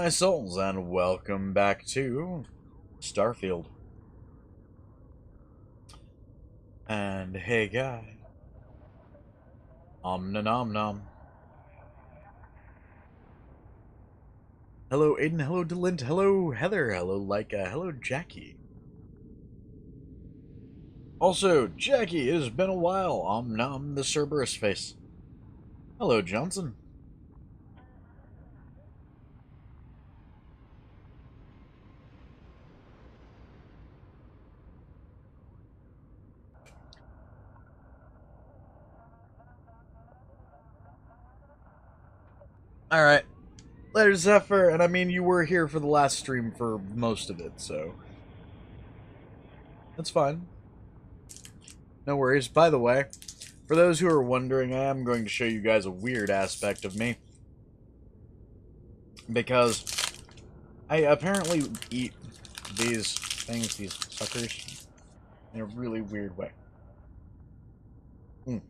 my souls, and welcome back to Starfield. And hey guy, nom nom. Hello Aiden, hello Delint, hello Heather, hello Leica, hello Jackie. Also, Jackie, it has been a while, nom the Cerberus face. Hello Johnson. Alright, there's Zephyr, and I mean, you were here for the last stream for most of it, so that's fine. No worries. By the way, for those who are wondering, I am going to show you guys a weird aspect of me. Because I apparently eat these things, these suckers, in a really weird way. Mm.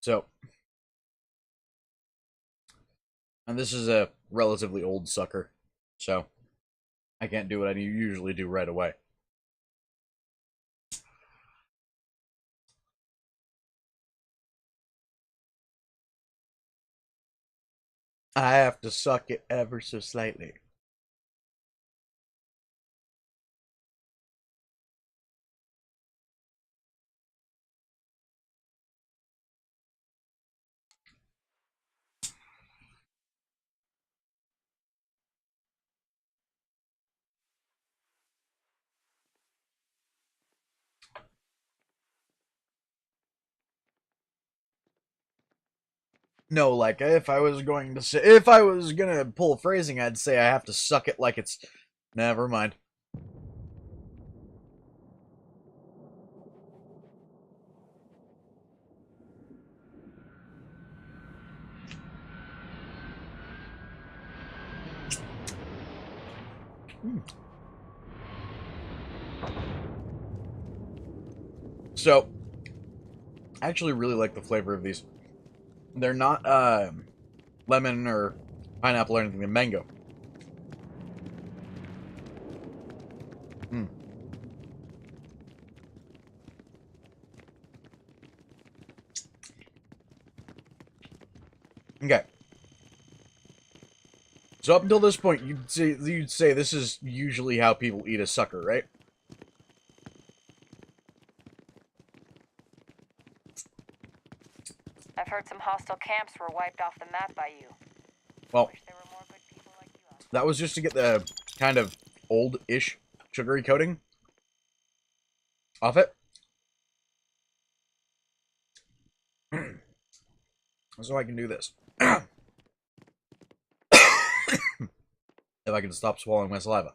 So, and this is a relatively old sucker, so I can't do what I usually do right away. I have to suck it ever so slightly. No, like if I was going to say, if I was gonna pull phrasing, I'd say I have to suck it like it's. Never mind. So, I actually really like the flavor of these. They're not lemon or pineapple or anything. They're mango. Mm. Okay. So up until this point, you'd say this is usually how people eat a sucker, right? I've heard some hostile camps were wiped off the map by you. Well, Wish there were more good people like you out that was just to get the kind of old-ish sugary coating off it. So I can do this. If I can stop swallowing my saliva.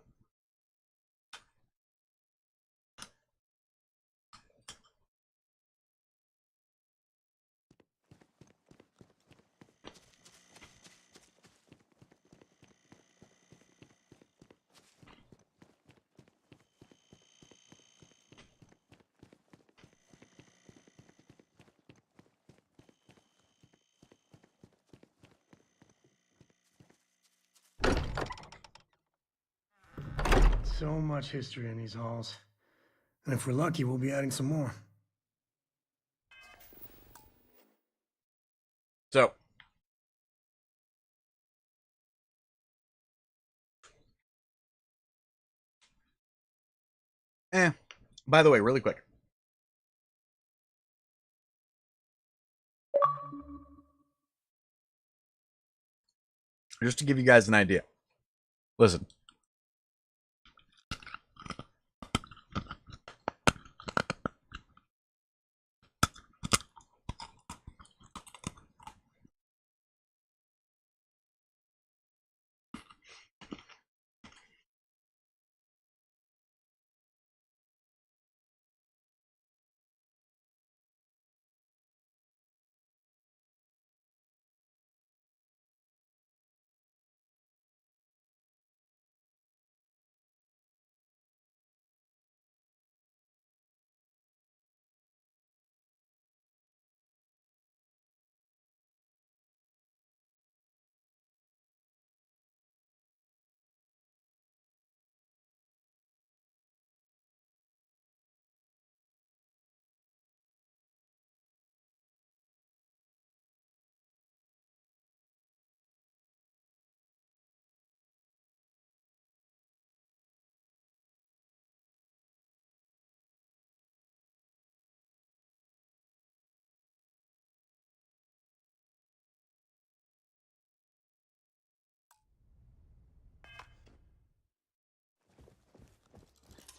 So much history in these halls. And if we're lucky, we'll be adding some more. So. By the way, really quick. Just to give you guys an idea. Listen.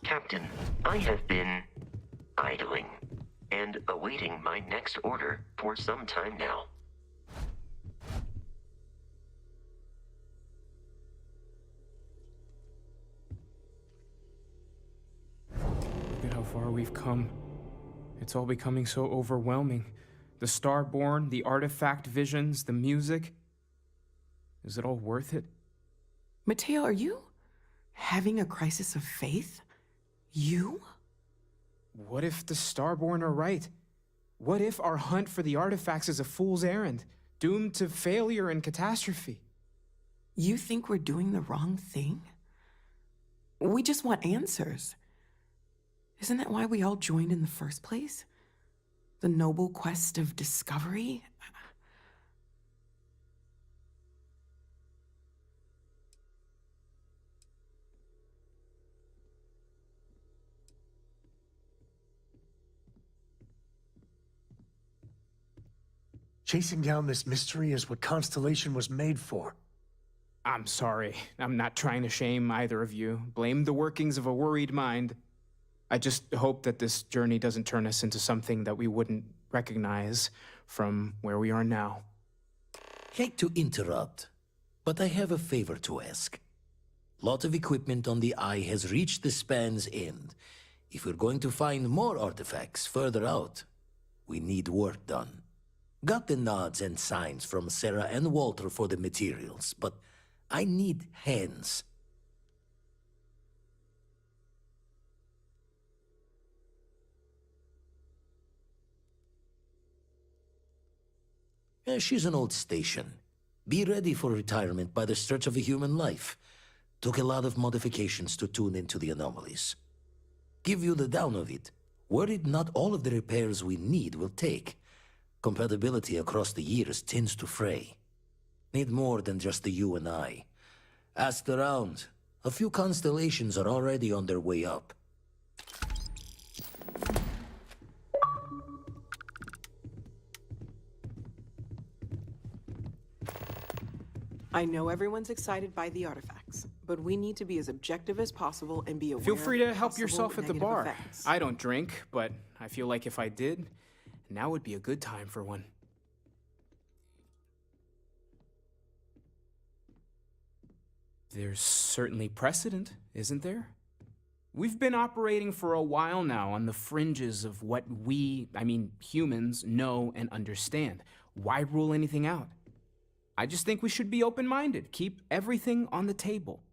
Captain, I have been idling and awaiting my next order for some time now. Look at how far we've come. It's all becoming so overwhelming. The Starborn, the artifact visions, the music. Is it all worth it? Mateo, are you having a crisis of faith? You? What if the Starborn are right? What if our hunt for the artifacts is a fool's errand, doomed to failure and catastrophe? You think we're doing the wrong thing? We just want answers. Isn't that why we all joined in the first place? The noble quest of discovery? Chasing down this mystery is what Constellation was made for. I'm sorry. I'm not trying to shame either of you. Blame the workings of a worried mind. I just hope that this journey doesn't turn us into something that we wouldn't recognize from where we are now. Hate to interrupt, but I have a favor to ask. Lot of equipment on the Eye has reached the span's end. If we're going to find more artifacts further out, we need work done. Got the nods and signs from Sarah and Walter for the materials, but I need hands. She's an old station. Be ready for retirement by the stretch of a human life. Took a lot of modifications to tune into the anomalies. Give you the down of it. Worried not all of the repairs we need will take. Compatibility across the years tends to fray. Need more than just the you and I. Asked around. A few constellations are already on their way up. I know everyone's excited by the artifacts, but we need to be as objective as possible and be aware Feel free of to help possible yourself at the negative bar. effects. I don't drink, but I feel like if I did, now would be a good time for one. There's certainly precedent, isn't there? We've been operating for a while now on the fringes of what humans, know and understand. Why rule anything out? I just think we should be open-minded, keep everything on the table.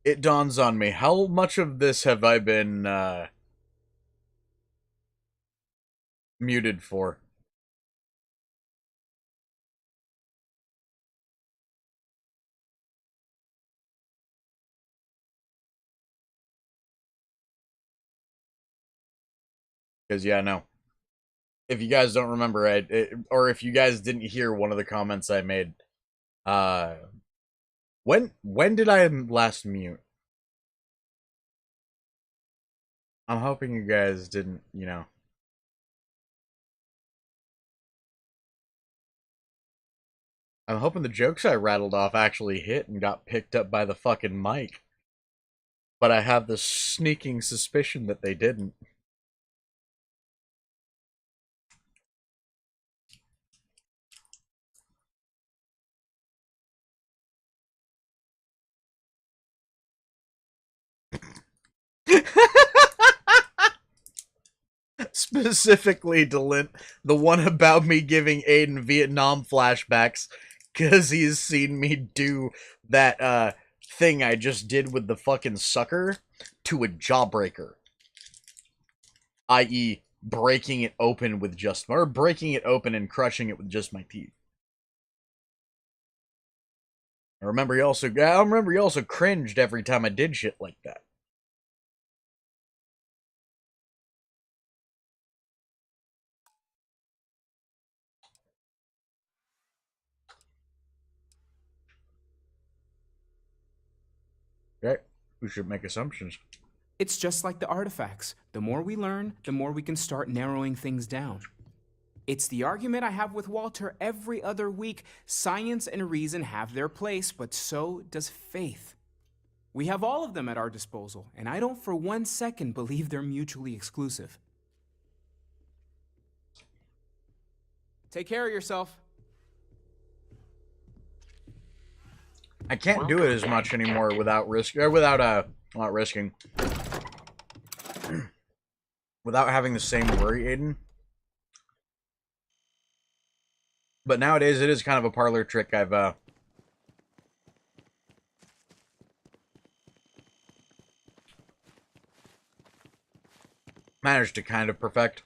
It dawns on me, how much of this have I been muted for? Because, yeah, no. If you guys don't remember, or if you guys didn't hear one of the comments I made, when did I last mute? I'm hoping you guys didn't, I'm hoping the jokes I rattled off actually hit and got picked up by the fucking mic. But I have this sneaking suspicion that they didn't. Specifically, Delint, the one about me giving Aiden Vietnam flashbacks because he's seen me do that thing I just did with the fucking sucker to a jawbreaker, i.e., breaking it open with breaking it open and crushing it with just my teeth. I remember you also cringed every time I did shit like that. Right? We should make assumptions. It's just like the artifacts. The more we learn, the more we can start narrowing things down. It's the argument I have with Walter every other week. Science and reason have their place, but so does faith. We have all of them at our disposal, and I don't for 1 second believe they're mutually exclusive. Take care of yourself. I can't do it as much anymore without not risking. Without having the same worry, Aiden. But nowadays, it is kind of a parlor trick I've managed to kind of perfect.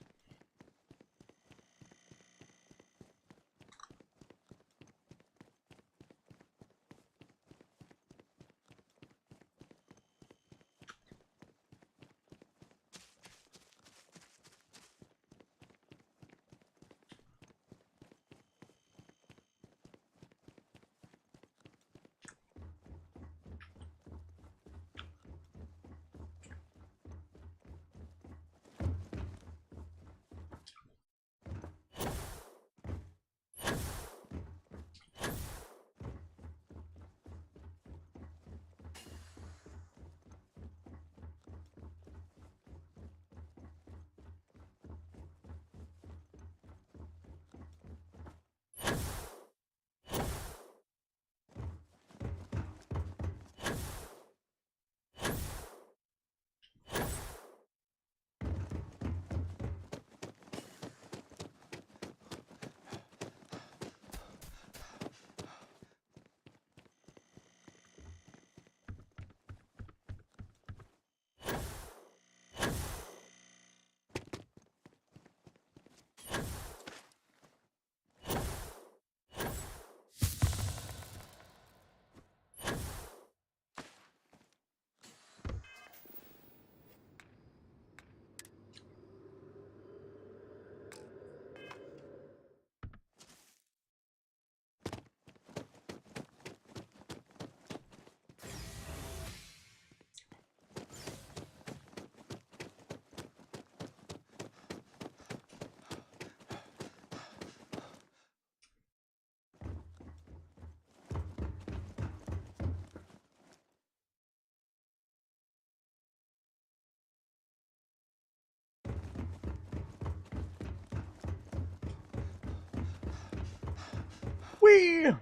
Whee!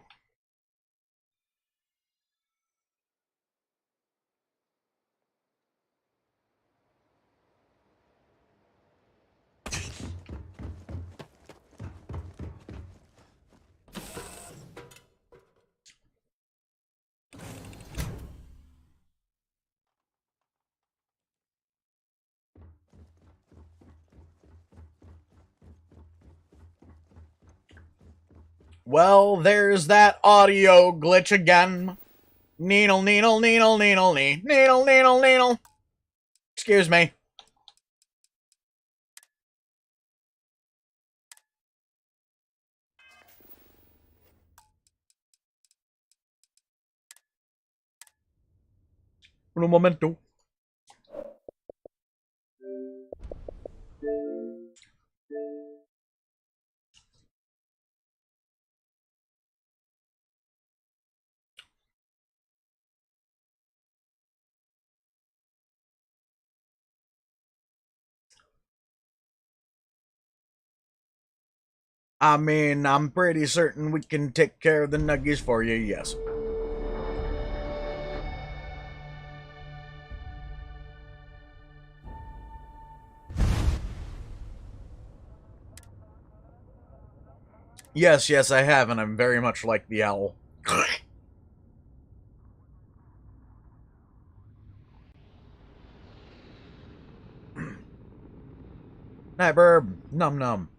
Well, there's that audio glitch again. Needle, needle, needle, needle, needle, needle, needle, needle. Excuse me. Un momento. I mean, I'm pretty certain we can take care of the nuggies for you, yes. Yes, yes, I have, and I'm very much like the owl. Night, Burb. Num num.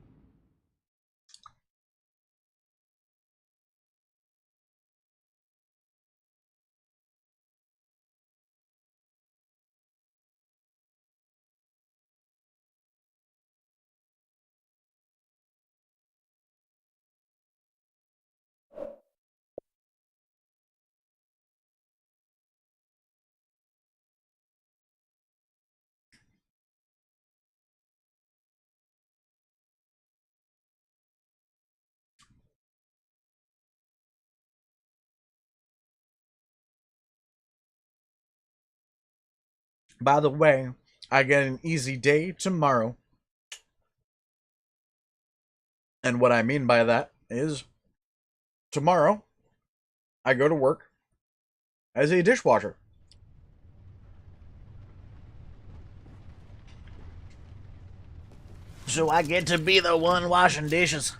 By the way, I get an easy day tomorrow. And what I mean by that is tomorrow I go to work as a dishwasher. So I get to be the one washing dishes.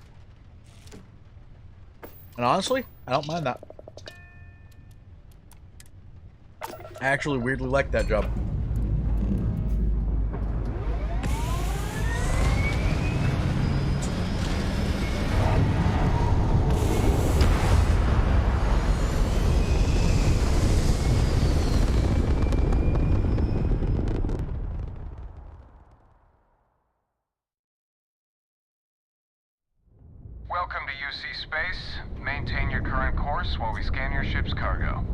And honestly, I don't mind that. I actually weirdly like that job. Welcome to UC Space. Maintain your current course while we scan your ship's cargo.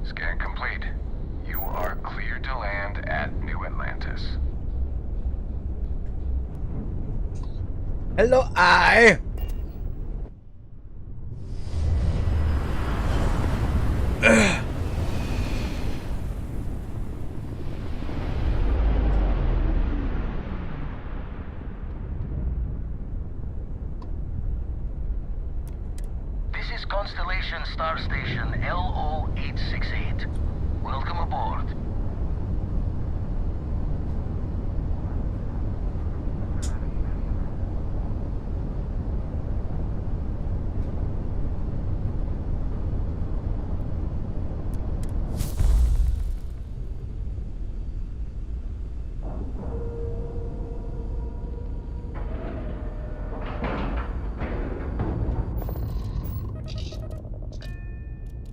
Scan complete. You are cleared to land at New Atlantis. Hello, I. This is Constellation Star Station LO868. Welcome aboard.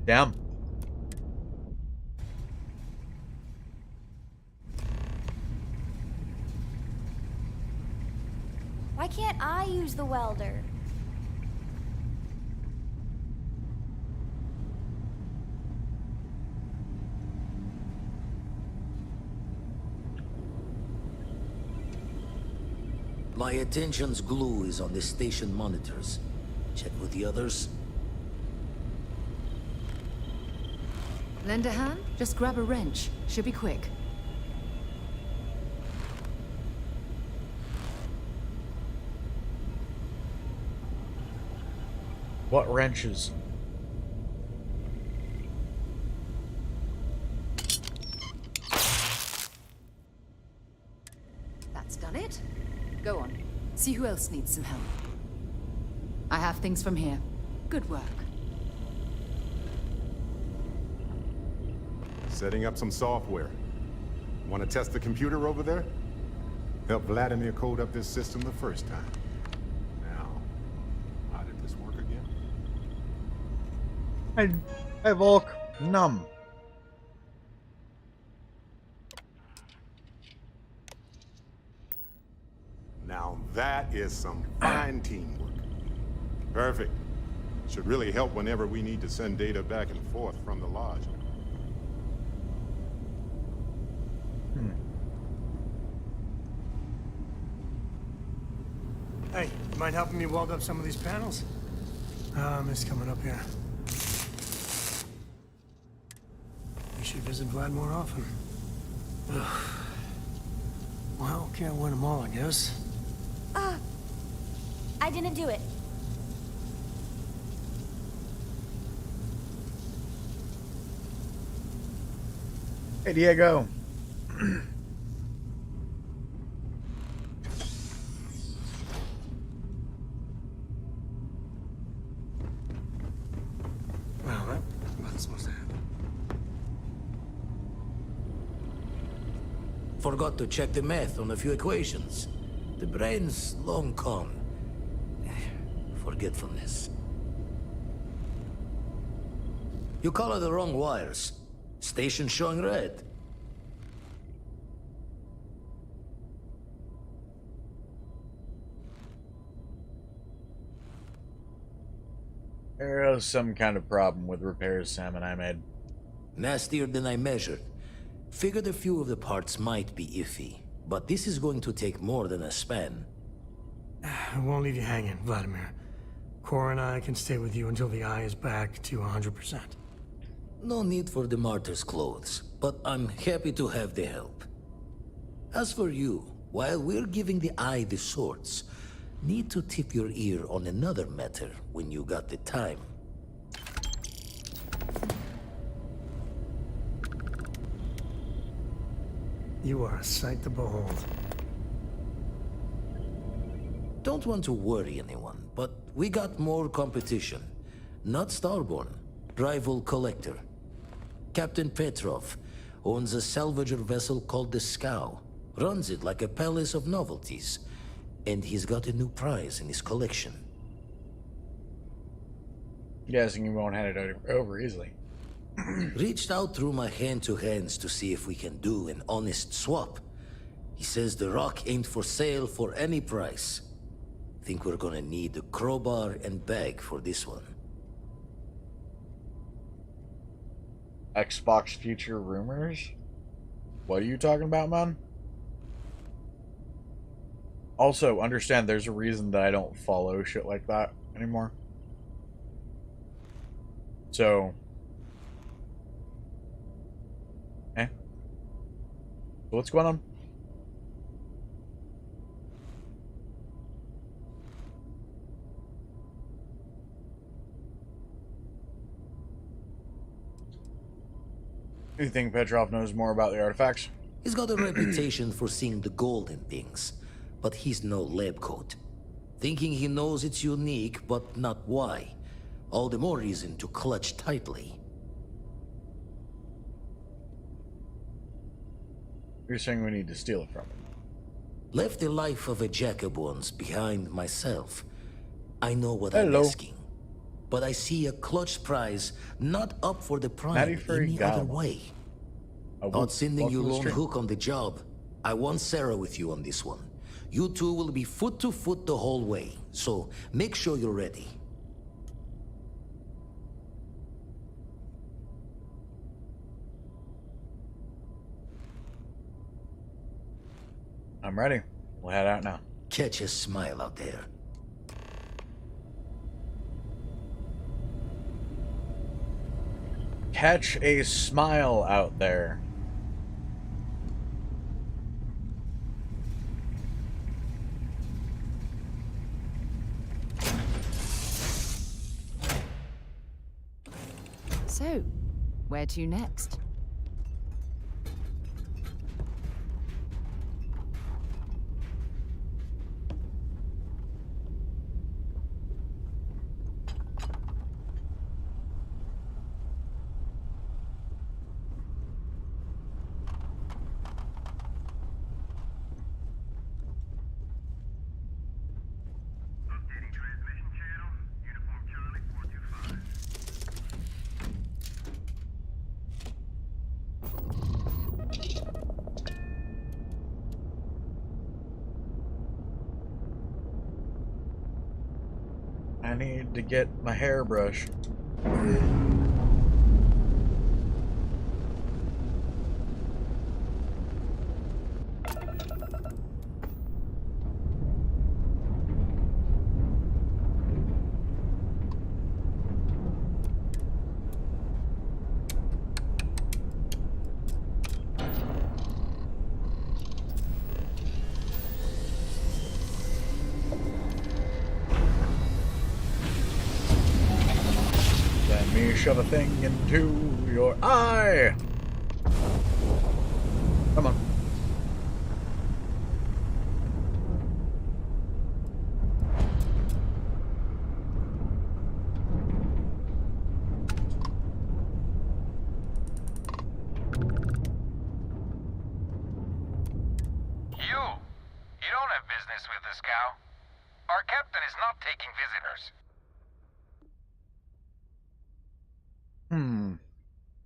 Damn. Why can't I use the welder? My attention's glue is on the station monitors. Check with the others. Lend a hand? Just grab a wrench. Should be quick. What wrenches? That's done it. Go on. See who else needs some help. I have things from here. Good work. Setting up some software. Want to test the computer over there? Help Vladimir code up this system the first time. Now, how did this work again? Hey, Volk. Numb. Now that is some fine teamwork. Perfect. Should really help whenever we need to send data back and forth from the lodge. Hey, you mind helping me weld up some of these panels? I miss coming up here. We should visit Vlad more often. Ugh. Well, can't win them all, I guess. I didn't do it. Hey, Diego. Well, that wasn't supposed to happen. Forgot to check the math on a few equations. The brain's long gone. Forgetfulness. You color the wrong wires. Station showing red. There was some kind of problem with repairs Sam and I made. Nastier than I measured. Figured a few of the parts might be iffy, but this is going to take more than a span. I won't leave you hanging, Vladimir. Cora and I can stay with you until the eye is back to 100%. No need for the martyr's clothes, but I'm happy to have the help. As for you, while we're giving the eye the sorts, need to tip your ear on another matter when you got the time. You are a sight to behold. Don't want to worry anyone, but we got more competition. Not Starborn, rival collector. Captain Petrov owns a salvager vessel called the Scow. Runs it like a palace of novelties. And he's got a new prize in his collection. Guessing you won't hand it over easily. Reached out through my hand-to-hands to see if we can do an honest swap. He says the rock ain't for sale for any price. Think we're gonna need a crowbar and bag for this one. Xbox future rumors? What are you talking about, man? Also, understand there's a reason that I don't follow shit like that anymore. So... what's going on? You think Petrov knows more about the artifacts? He's got a reputation for seeing the gold in things, but he's no lab coat. Thinking he knows it's unique, but not why. All the more reason to clutch tightly. You're saying we need to steal it from him? Left the life of a Jacobons behind myself. I know what Hello. I'm asking. But I see a clutch prize not up for the prime any other way. Not sending you lone hook on the job. I want Sarah with you on this one. You two will be foot to foot the whole way, so make sure you're ready. I'm ready. We'll head out now. Catch a smile out there. Catch a smile out there. So, where to next? I need to get my hairbrush. Let me shove a thing into your eye. Come on. You don't have business with the Scow. Our captain is not taking visitors.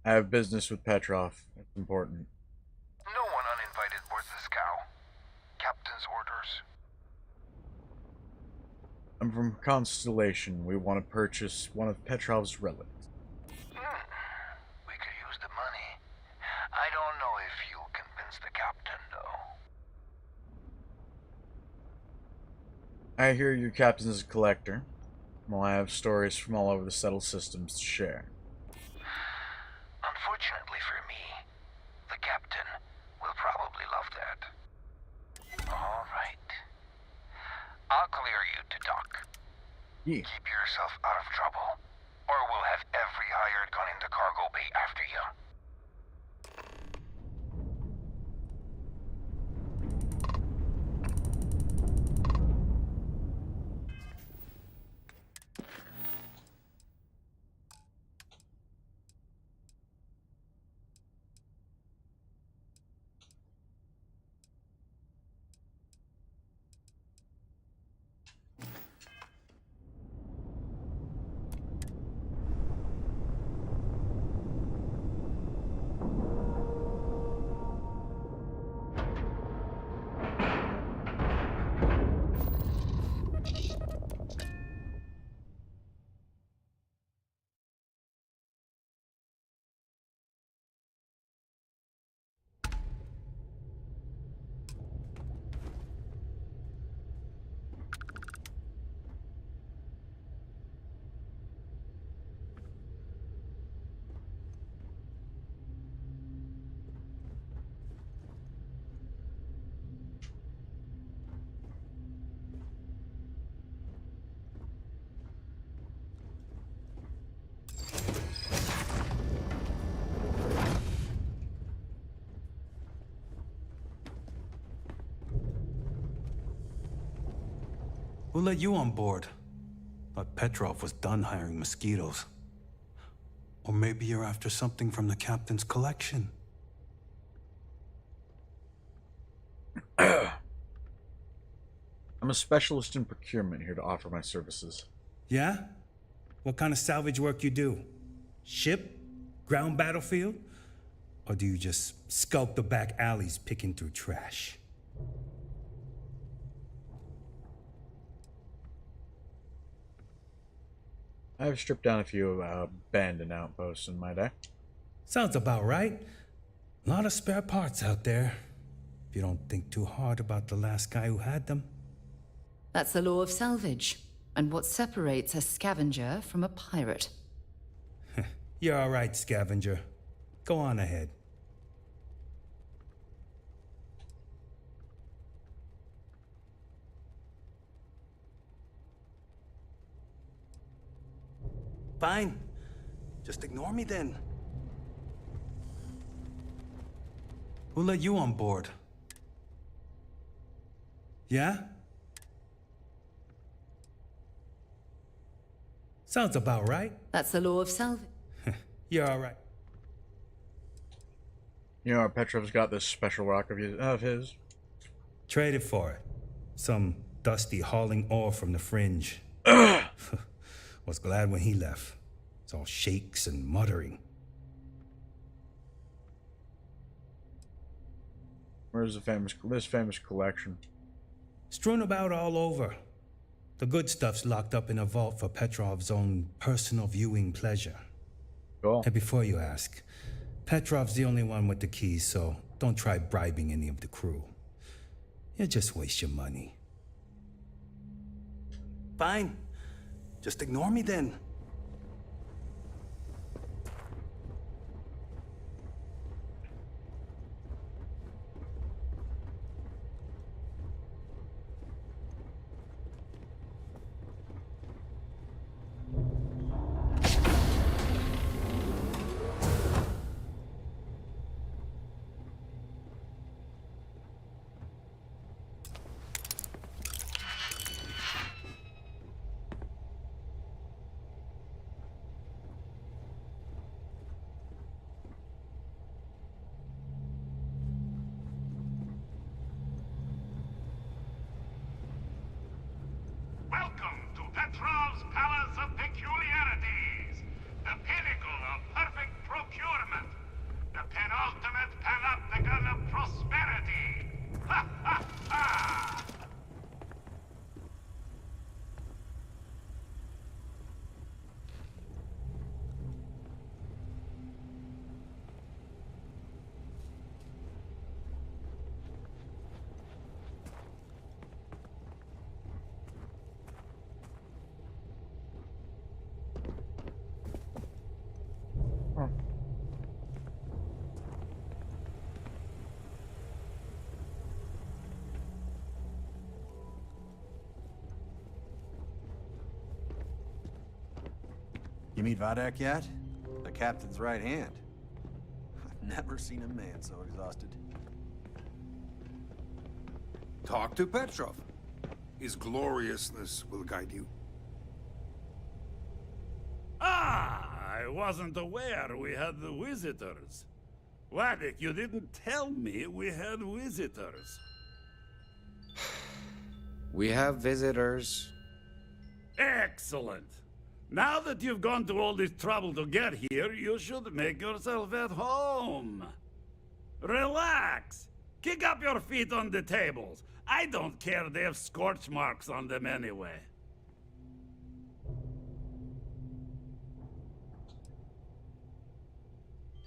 I have business with Petrov. It's important. No one uninvited boards the Scow. Captain's orders. I'm from Constellation. We want to purchase one of Petrov's relics. We could use the money. I don't know if you'll convince the captain, though. I hear your captain is a collector. Well, I have stories from all over the settled systems to share. Yeah. Keep yourself out of trouble, or we'll have every hired gun in the cargo bay after you. Who let you on board? Thought Petrov was done hiring mosquitoes. Or maybe you're after something from the captain's collection. I'm a specialist in procurement here to offer my services. Yeah? What kind of salvage work you do? Ship? Ground battlefield? Or do you just skulk the back alleys picking through trash? I've stripped down a few abandoned outposts in my day. Sounds about right. A lot of spare parts out there. If you don't think too hard about the last guy who had them. That's the law of salvage, and what separates a scavenger from a pirate. You're all right, scavenger. Go on ahead. Fine. Just ignore me then. Who let you on board? Yeah? Sounds about right. That's the law of salvage. You're all right. You know, Petrov's got this special rock of his. Traded for it. Some dusty hauling ore from the fringe. Was glad when he left. It's all shakes and muttering. Where's this famous collection? Strewn about all over. The good stuff's locked up in a vault for Petrov's own personal viewing pleasure. Cool. And before you ask, Petrov's the only one with the keys, so don't try bribing any of the crew. You'll just waste your money. Fine. Just ignore me then. Welcome to Petrov's Palace of Peculiarities, the pinnacle of perfect procurement, the penultimate panopticon of prosperity. Ha ha ha! You meet Vadak yet? The captain's right hand. I've never seen a man so exhausted. Talk to Petrov. His gloriousness will guide you. Ah, I wasn't aware we had the visitors. Vadak, you didn't tell me we had visitors. We have visitors. Excellent. Now that you've gone to all this trouble to get here, you should make yourself at home. Relax. Kick up your feet on the tables. I don't care they have scorch marks on them anyway.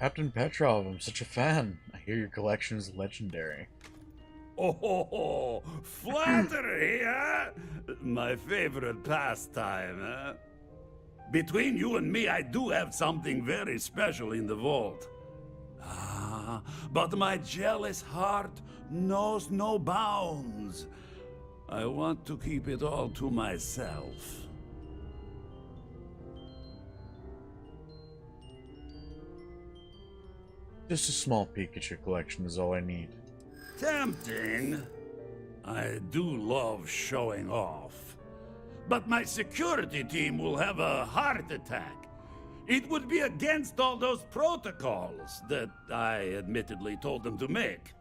Captain Petrov, I'm such a fan. I hear your collection is legendary. Oh, flattery, huh? My favorite pastime, huh? Between you and me, I do have something very special in the vault. Ah, but my jealous heart knows no bounds. I want to keep it all to myself. Just a small peek at your collection is all I need. Tempting. I do love showing off. But my security team will have a heart attack. It would be against all those protocols that I admittedly told them to make.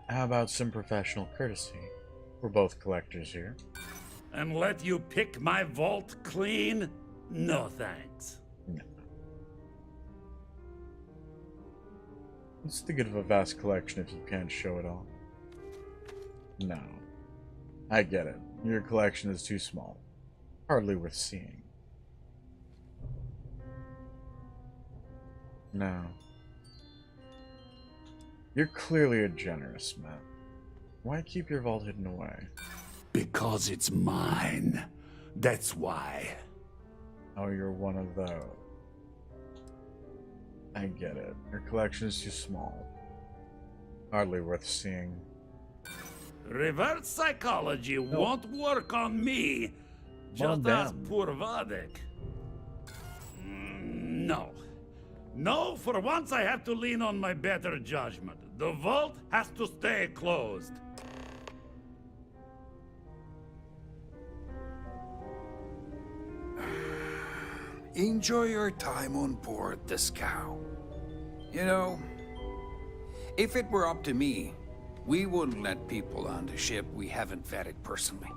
How about some professional courtesy? We're both collectors here. And let you pick my vault clean? No thanks. No. What's the good of a vast collection if you can't show it all? No. I get it. Your collection is too small. Hardly worth seeing. No. You're clearly a generous man. Why keep your vault hidden away? Because it's mine. That's why. Oh, you're one of those. I get it. Your collection is too small. Hardly worth seeing. Reverse psychology won't work on me. Just ask poor Vadak. No. No, for once I have to lean on my better judgment. The vault has to stay closed. Enjoy your time on board the Scow. You know, if it were up to me, we wouldn't let people on the ship we haven't vetted personally.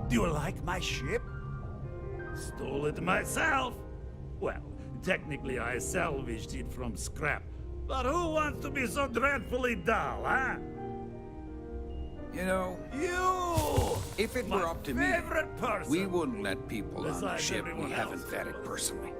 Do you like my ship? Stole it myself. Well, technically I salvaged it from scrap. But who wants to be so dreadfully dull, huh? You know, you! If it were up to me, person. we wouldn't let people on the Besides ship we everyone haven't else. vetted personally.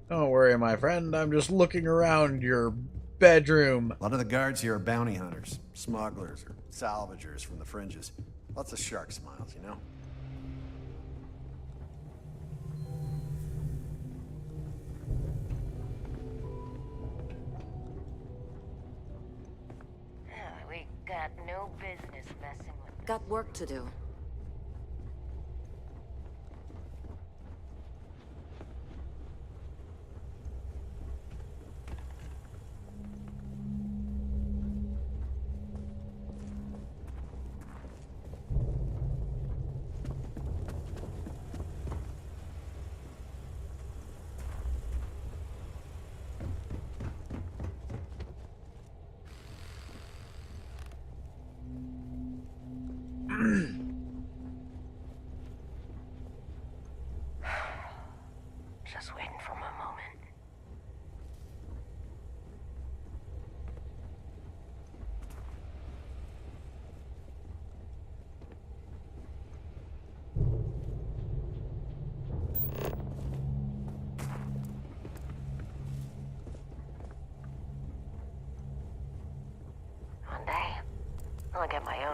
Don't worry, my friend. I'm just looking around your bedroom. A lot of the guards here are bounty hunters, smugglers, or salvagers from the fringes. Lots of shark smiles, you know? We got no business messing with them. Got work to do.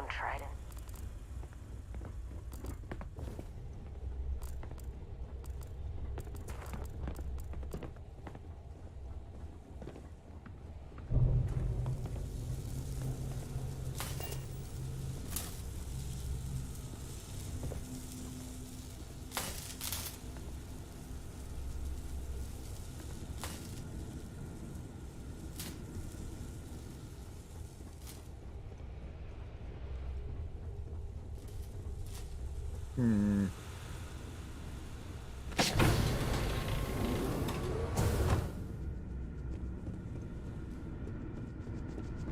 Welcome, Trident.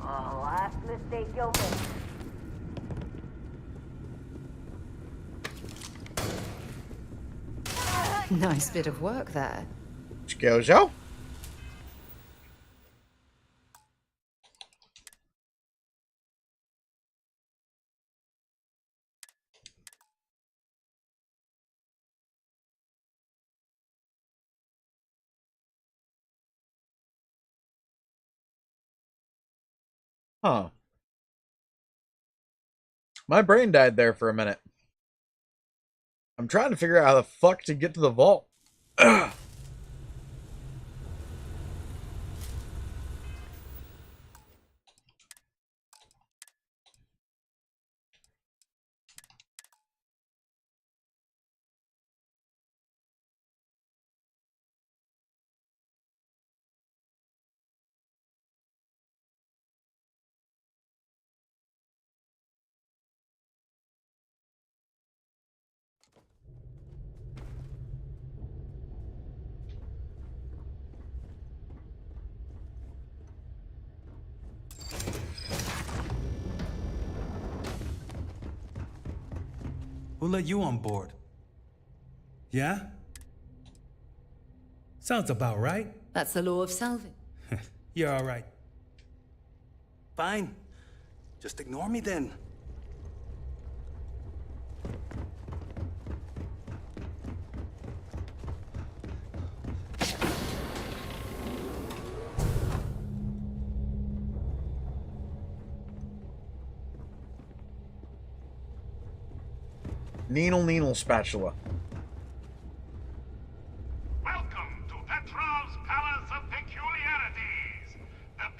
Oh, last mistake you'll make. Nice bit of work there. Scojo? Huh. My brain died there for a minute. I'm trying to figure out how the fuck to get to the vault. Who let you on board? Yeah? Sounds about right. That's the law of salvage. You're all right. Fine. Just ignore me then. Needle spatula. Welcome to Petrov's Palace of Peculiarities.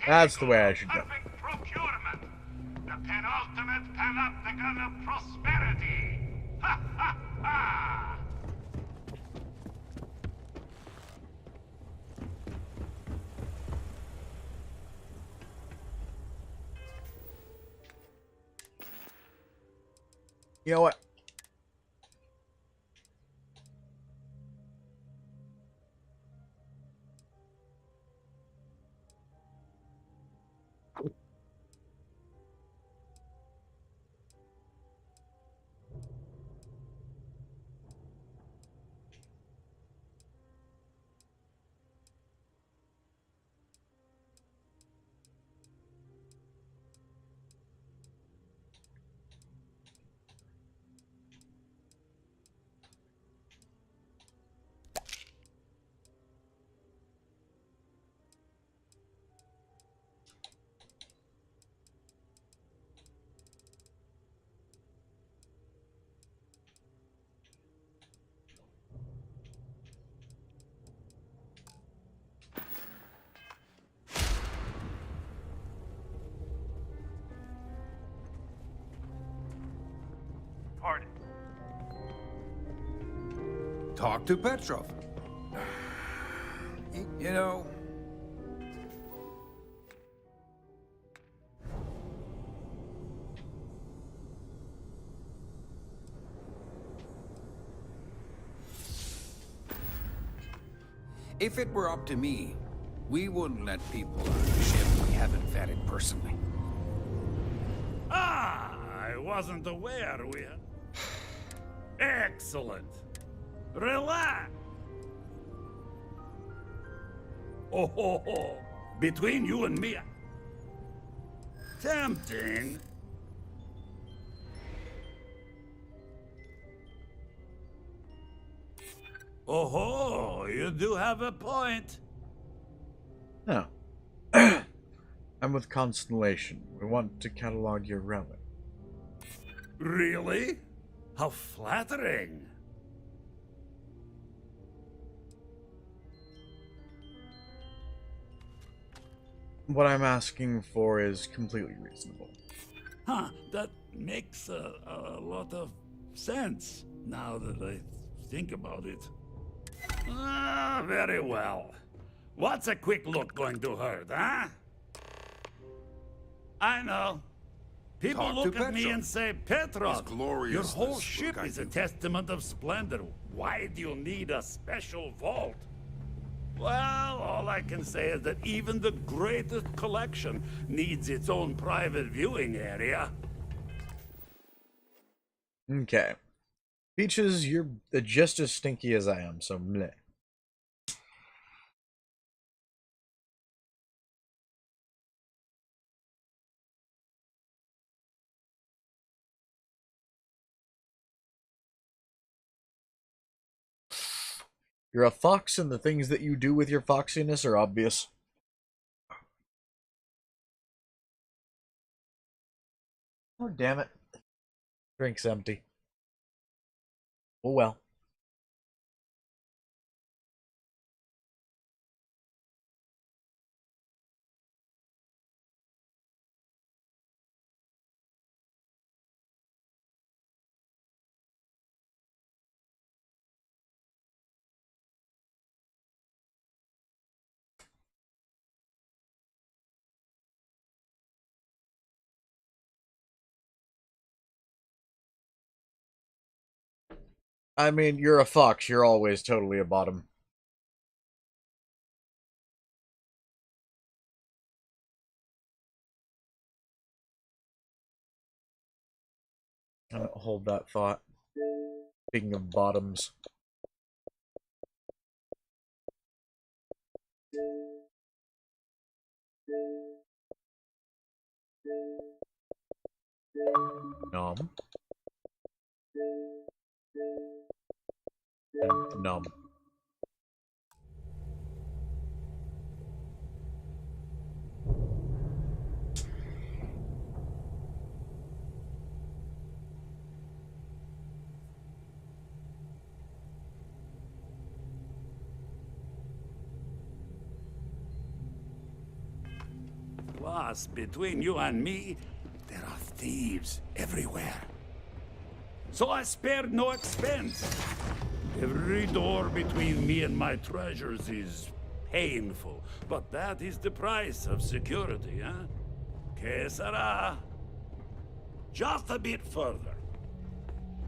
That's the way I should go. Perfect procurement. The penultimate panopticon of prosperity. Ha ha ha! You know what? Pardon. Talk to Petrov. You know... If it were up to me, we wouldn't let people on the ship we haven't vetted personally. Ah, I wasn't aware we had... Excellent. Relax. Oh, ho, ho. Between you and me... Tempting. Oh, ho, you do have a point. No. I'm with Constellation. We want to catalog your relic. Really? How flattering. What I'm asking for is completely reasonable. Huh, that makes a lot of sense now that I think about it. Ah, very well. What's a quick look going to hurt, huh? I know. People Talk to look at me Petrov. and say, Petrov, His gloriousness your whole will ship guide is a you." testament of splendor. Why do you need a special vault? Well, all I can say is that even the greatest collection needs its own private viewing area. Okay. Peaches, you're just as stinky as I am, so meh. You're a fox, and the things that you do with your foxiness are obvious. Oh, damn it. Drink's empty. Oh well. I mean, you're a fox. You're always totally a bottom. Hold that thought. Speaking of bottoms. Nom. And nom. Plus, between you and me, there are thieves everywhere. So I spared no expense. Every door between me and my treasures is painful, but that is the price of security, huh? Que sera? Just a bit further.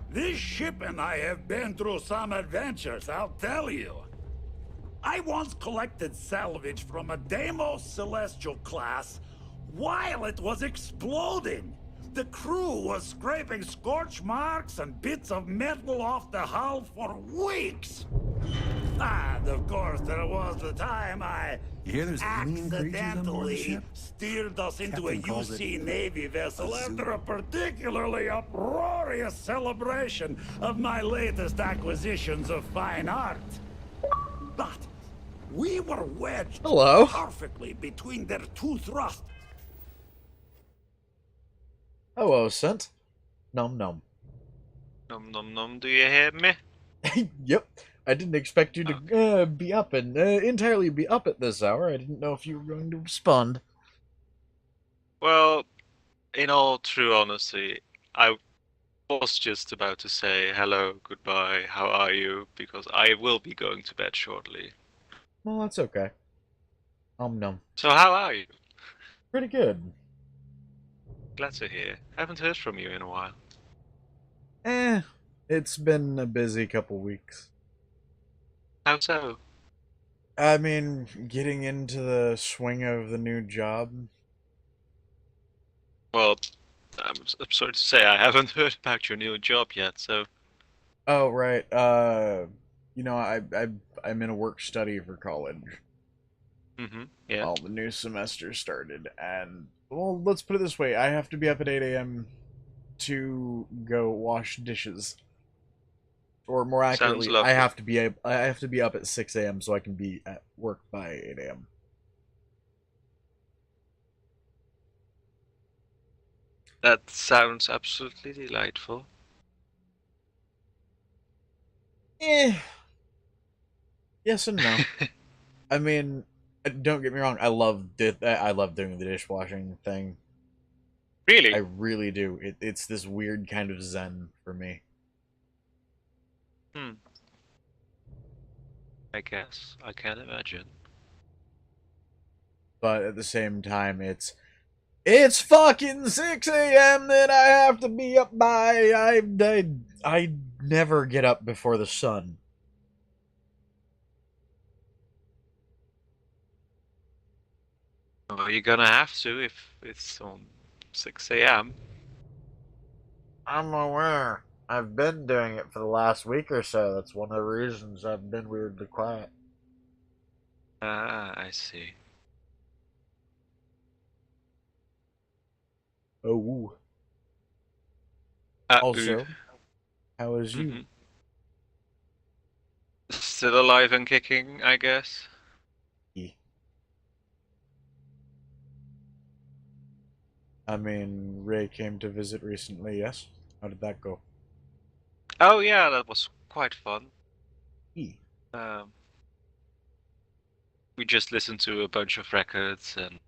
This ship and I have been through some adventures, I'll tell you. I once collected salvage from a Deimos Celestial class while it was exploding. The crew was scraping scorch marks and bits of metal off the hull for weeks. And of course, there was the time I There's alien creatures on board the accidentally ship? steered us into Captain a calls it UC Navy vessel a zoo. after a particularly uproarious celebration of my latest acquisitions of fine art. But we were wedged Hello. perfectly between their two thrusts. OwO sent. Nom nom. Nom nom nom, do you hear me? Yep. I didn't expect you to be up and entirely be up at this hour. I didn't know if you were going to respond. Well, in all true honesty, I was just about to say hello, goodbye, how are you, because I will be going to bed shortly. Well, that's okay. Nom. So how are you? Pretty good. Glad to hear. Haven't heard from you in a while. It's been a busy couple weeks. How so? I mean, getting into the swing of the new job. Well, I'm sorry to say I haven't heard about your new job yet, so... Oh, right. You know, I'm in a work study for college. Yeah. All the new semester started, and, well, let's put it this way. I have to be up at 8 a.m. to go wash dishes. Or more accurately, lovely. I have to be up at 6 a.m. so I can be at work by 8 a.m. That sounds absolutely delightful. Eh. Yes and no. I mean, don't get me wrong. I love doing the dishwashing thing. Really? I really do. It's this weird kind of zen for me. Hmm. I guess. I can't imagine. But at the same time, it's fucking 6 a.m. that I have to be up by. I never get up before the sun. Well, you're gonna have to if it's on 6 a.m. I'm aware. I've been doing it for the last week or so. That's one of the reasons I've been weirdly quiet. Ah, I see. Oh. Ooh. Also, how is you? Mm-hmm. Still alive and kicking, I guess. I mean, Ray came to visit recently, yes? How did that go? Oh yeah, that was quite fun. Um, we just listened to a bunch of records and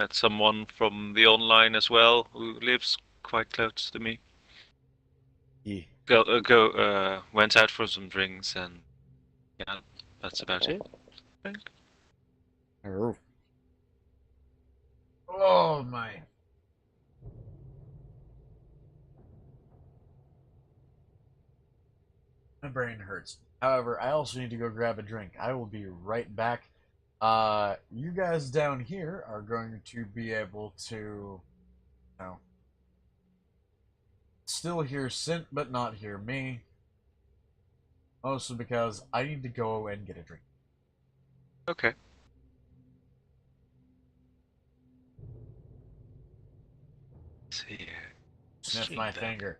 met someone from the online as well who lives quite close to me. Went out for some drinks and yeah, that's about it. I think. Oh my. My brain hurts. However, I also need to go grab a drink. I will be right back. You guys down here are going to be able to, you know, still hear Sint, but not hear me. Mostly because I need to go and get a drink. Okay. Let's see here. Sniff my finger.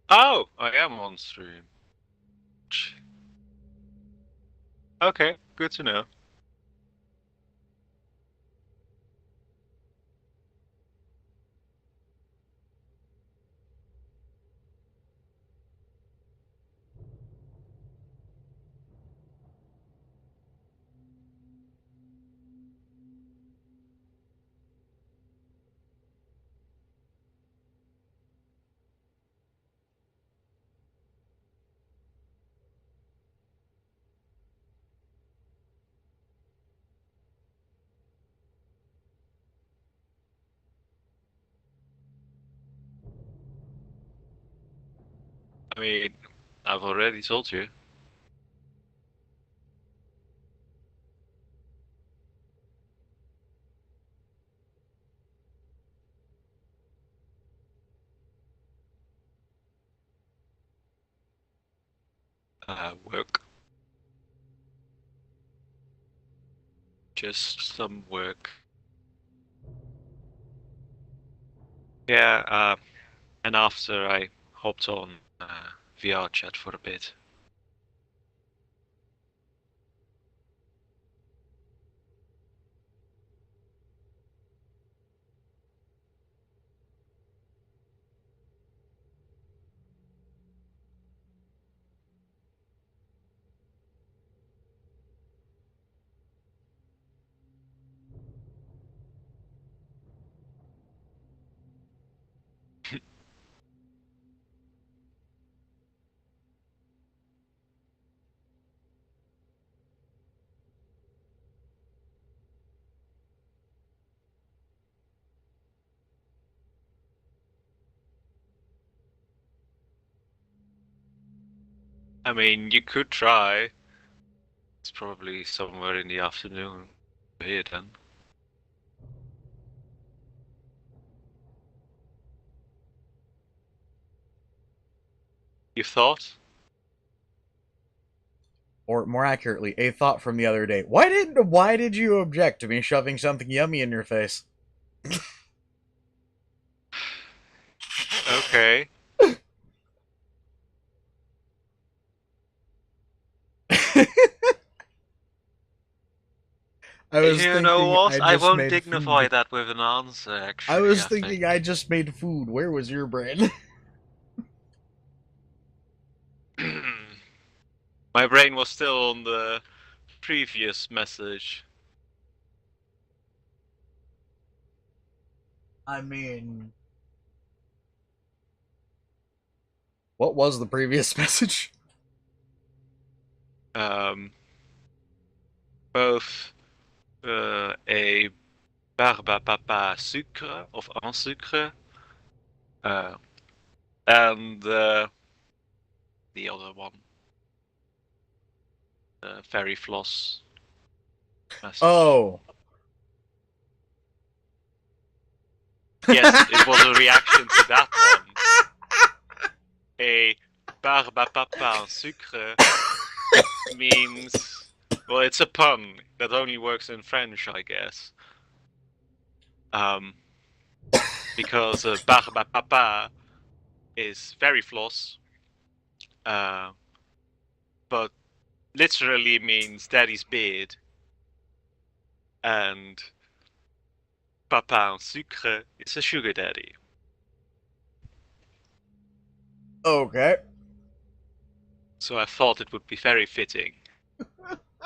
Oh, I am on stream. Okay, good to know. I mean, I've already told you. Work. Just some work. Yeah, and after I hopped on VR chat for a bit. I mean, you could try. It's probably somewhere in the afternoon here then. You thought? Or more accurately, a thought from the other day. Why did you object to me shoving something yummy in your face? Okay. I was You thinking know what? I I just won't made dignify food. that with an answer, actually. I was think. thinking I just made food. Where was your brain? My brain was still on the previous message. I mean... What was the previous message? Both a barbe à papa sucre of un sucre, and the other one, the fairy floss message. Oh. Yes, it was a reaction to that one. A barbe à papa sucre means, well, it's a pun that only works in French, I guess. Because barbe à papa is fairy floss, but literally means daddy's beard, and papa en sucre is a sugar daddy. Okay. So I thought it would be very fitting.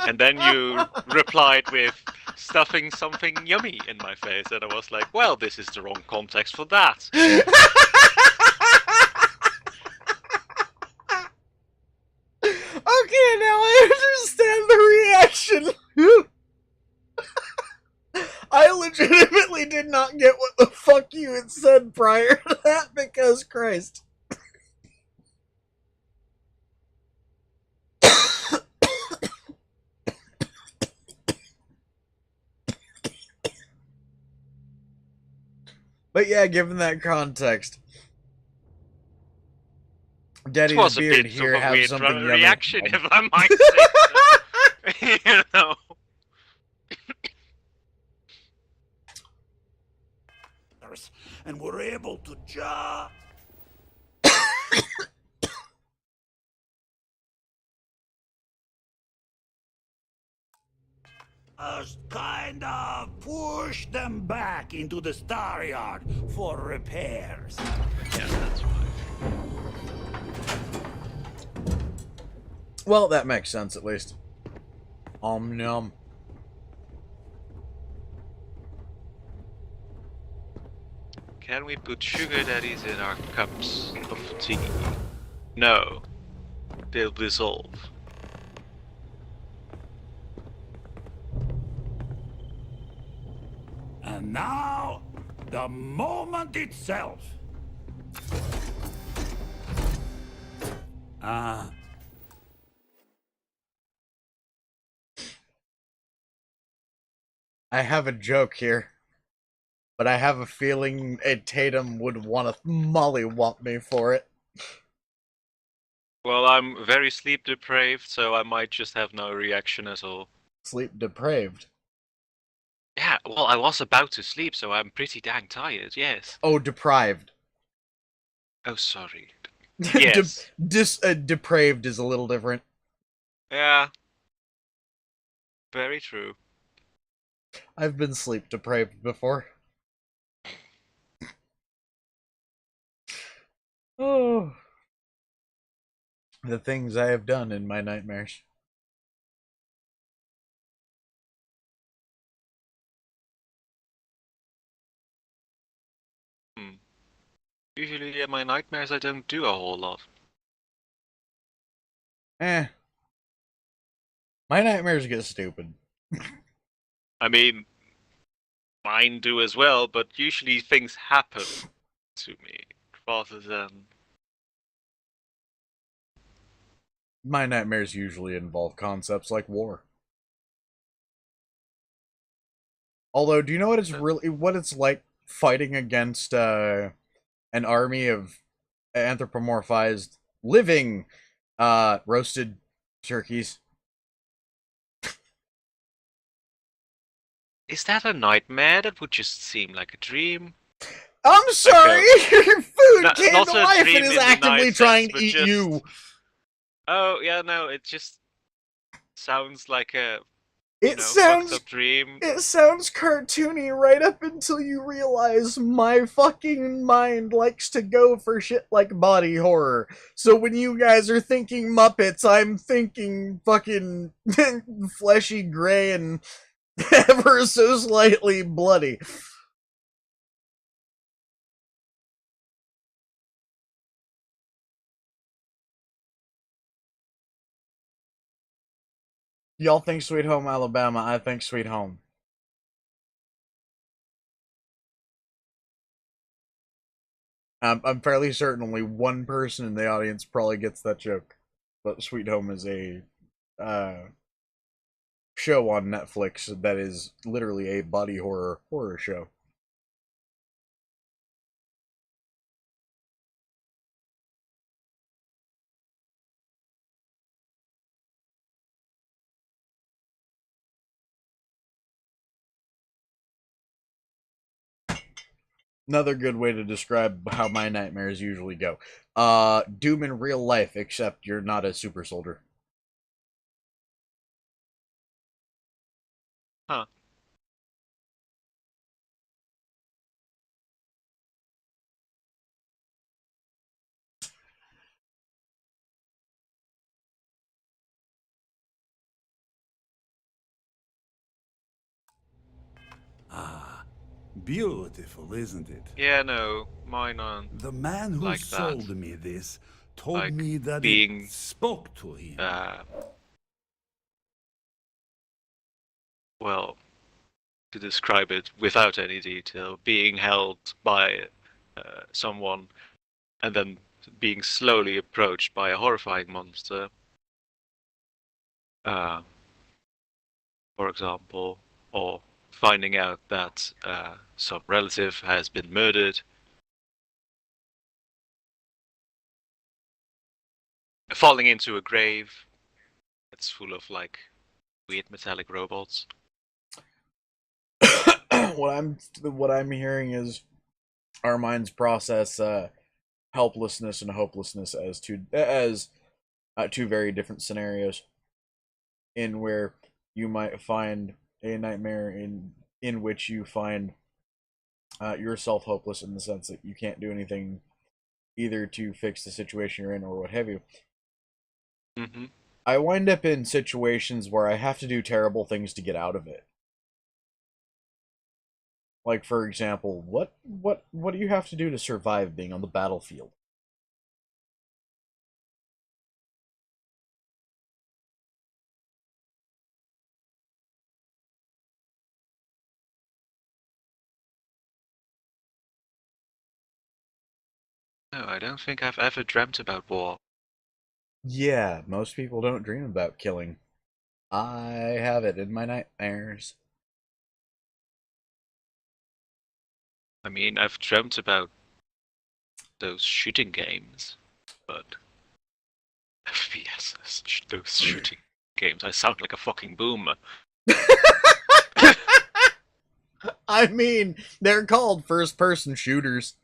And then you replied with stuffing something yummy in my face, and I was like, well, this is the wrong context for that. Okay, now I understand the reaction. I legitimately did not get what the fuck you had said prior to that, because Christ. But yeah, given that context, Daddy's beard here have something yummy. Reaction, if I might say so. You know. And we're able to jump. Just kind of push them back into the star yard for repairs. Yeah, that's fine. Well, that makes sense at least. Nom. Can we put sugar daddies in our cups of tea? No. They'll dissolve. And now, the moment itself. I have a joke here, but I have a feeling Tatum would want to mollywop me for it. Well, I'm very sleep deprived, so I might just have no reaction at all. Sleep depraved? Yeah, well, I was about to sleep, so I'm pretty dang tired, yes. Oh, deprived. Oh, sorry. Yes. Depraved is a little different. Yeah. Very true. I've been sleep deprived before. Oh. The things I have done in my nightmares. Usually in my nightmares I don't do a whole lot. My nightmares get stupid. I mean, mine do as well, but usually things happen to me rather than... My nightmares usually involve concepts like war. Although, do you know what it's like fighting against an army of anthropomorphized living roasted turkeys? Is that a nightmare? That would just seem like a dream. I'm sorry! Your food came not to a life dream and is in the actively nice trying sense, to but eat just... you! Oh, yeah, no, it just sounds like a fucked up dream. It sounds cartoony right up until you realize my fucking mind likes to go for shit like body horror. So when you guys are thinking Muppets, I'm thinking fucking fleshy gray and ever so slightly bloody. Y'all think Sweet Home Alabama, I think Sweet Home. I'm fairly certain only one person in the audience probably gets that joke. But Sweet Home is a show on Netflix that is literally a body horror show. Another good way to describe how my nightmares usually go. Doom in real life, except you're not a super soldier. Huh. Beautiful, isn't it? Yeah, no, mine aren't. The man who like sold that. me this told Like me that being, it spoke to him. Well, to describe it without any detail, being held by someone and then being slowly approached by a horrifying monster. For example, or finding out that some relative has been murdered. Falling into a grave that's full of like weird metallic robots. what I'm hearing is our minds process helplessness and hopelessness as two very different scenarios, in where you might find a nightmare in which you find yourself hopeless in the sense that you can't do anything either to fix the situation you're in or what have you. Mm-hmm. I wind up in situations where I have to do terrible things to get out of it. Like, for example, what do you have to do to survive being on the battlefield? No, I don't think I've ever dreamt about war. Yeah, most people don't dream about killing. I have it in my nightmares. I mean, I've dreamt about those shooting games, but FPS, those shooting games. I sound like a fucking boomer. I mean, they're called first-person shooters.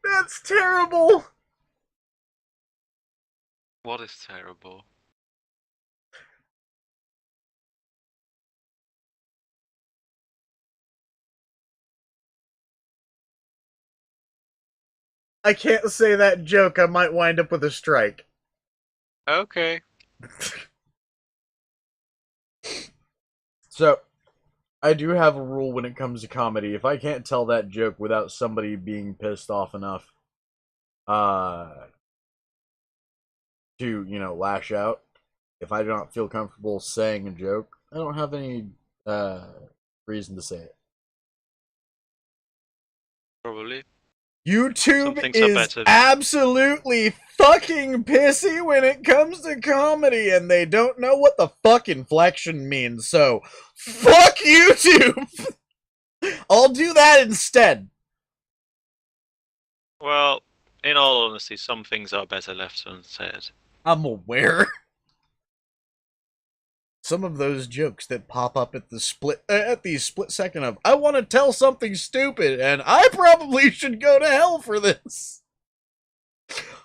That's terrible! What is terrible? I can't say that joke, I might wind up with a strike. Okay. So, I do have a rule when it comes to comedy. If I can't tell that joke without somebody being pissed off enough, to, lash out, if I do not feel comfortable saying a joke, I don't have any, reason to say it. Probably. YouTube is absolutely fucking pissy when it comes to comedy, and they don't know what the fuck inflection means, so fuck YouTube! I'll do that instead. Well, in all honesty, some things are better left unsaid. I'm aware. some of those jokes that pop up at the split second of I want to tell something stupid and I probably should go to hell for this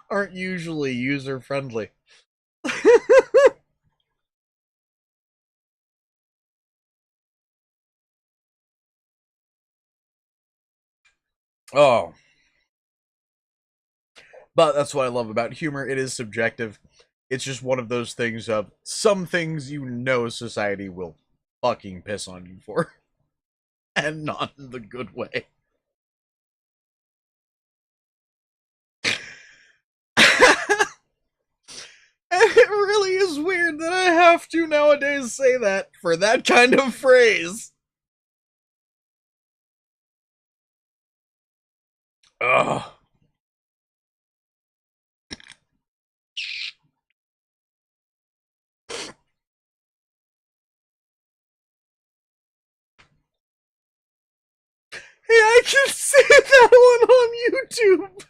aren't usually user friendly. Oh. But that's what I love about humor. It is subjective. It's just one of those things of some things you know society will fucking piss on you for. And not in the good way. And it really is weird that I have to nowadays say that for that kind of phrase. Ugh. Hey, I can see that one on YouTube.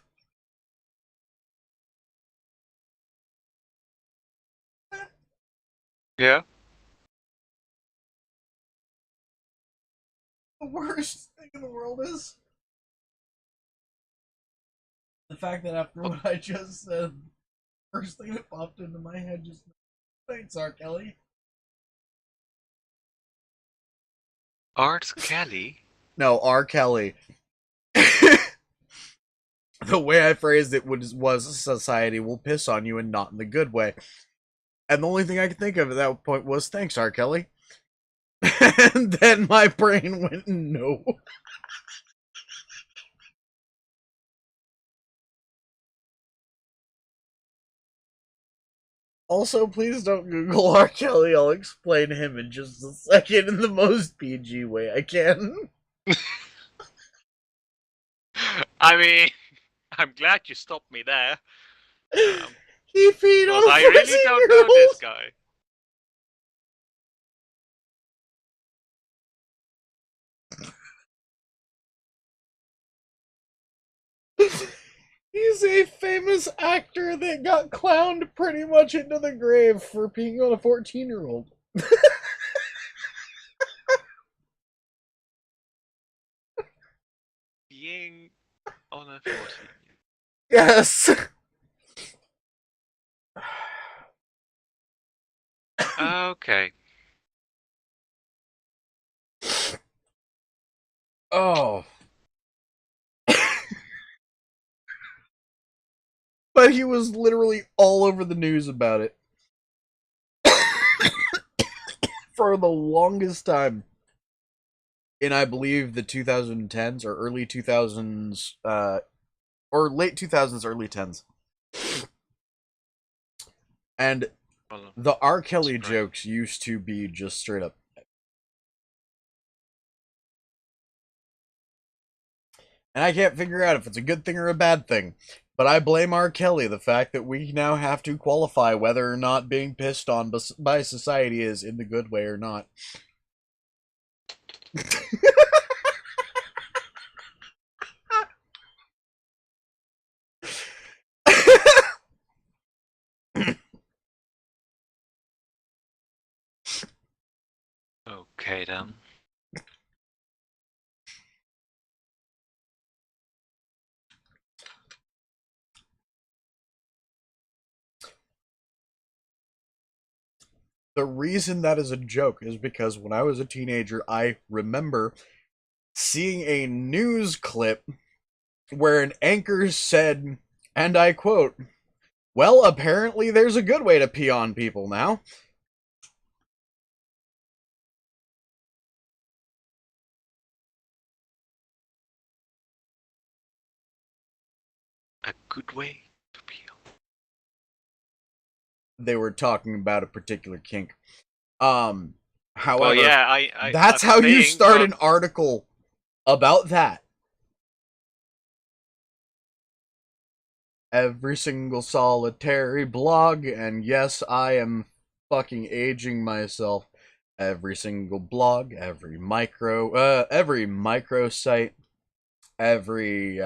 Yeah. The worst thing in the world is the fact that after what I just said, first thing that popped into my head just thanks, R. Kelly. Art Kelly? No, R. Kelly. The way I phrased it was society will piss on you and not in the good way. And the only thing I could think of at that point was thanks, R. Kelly. And then my brain went no. Also, please don't Google R. Kelly. I'll explain him in just a second in the most PG way I can. I mean, I'm glad you stopped me there. He feed on a I really don't know this guy. He's a famous actor that got clowned pretty much into the grave for being on a 14-year-old. Being on a 14. Yes. Okay. Oh. But he was literally all over the news about it. For the longest time. In, I believe, the 2010s or early 2000s, or late 2000s, early 10s. And the R. Kelly jokes used to be just straight up. And I can't figure out if it's a good thing or a bad thing. But I blame R. Kelly, the fact that we now have to qualify whether or not being pissed on by society is in the good way or not. Okay then. The reason that is a joke is because when I was a teenager, I remember seeing a news clip where an anchor said, and I quote, "Well, apparently there's a good way to pee on people now." A good way to peel. They were talking about a particular kink. However, well, yeah, that's I how you think, start an article about that. Every single solitary blog, and yes, I am fucking aging myself. Every single blog, every micro site, every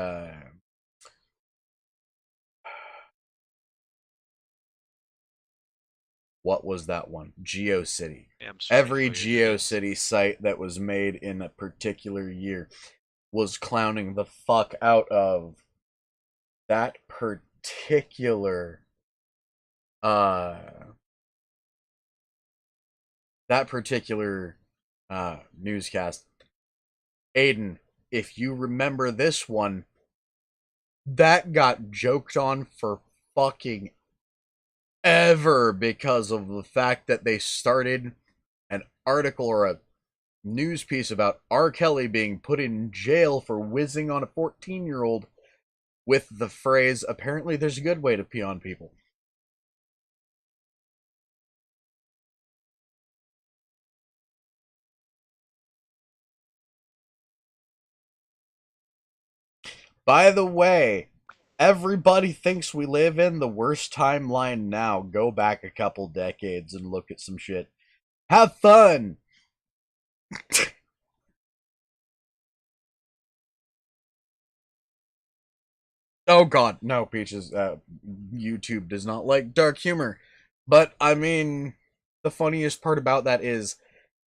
what was that one? GeoCity. Yeah, I'm sorry Every for your news. GeoCity site that was made Yeah, I'm sorry every for your news. GeoCity site that was made in a particular year was clowning the fuck out of that particular uh that particular newscast. Aiden, if you remember this one, that got joked on for fucking ever because of the fact that they started an article or a news piece about R. Kelly being put in jail for whizzing on a 14-year-old with the phrase, apparently there's a good way to pee on people. By the way, everybody thinks we live in the worst timeline now. Go back a couple decades and look at some shit. Have fun! Oh god, no, Peaches. YouTube does not like dark humor. But, I mean, the funniest part about that is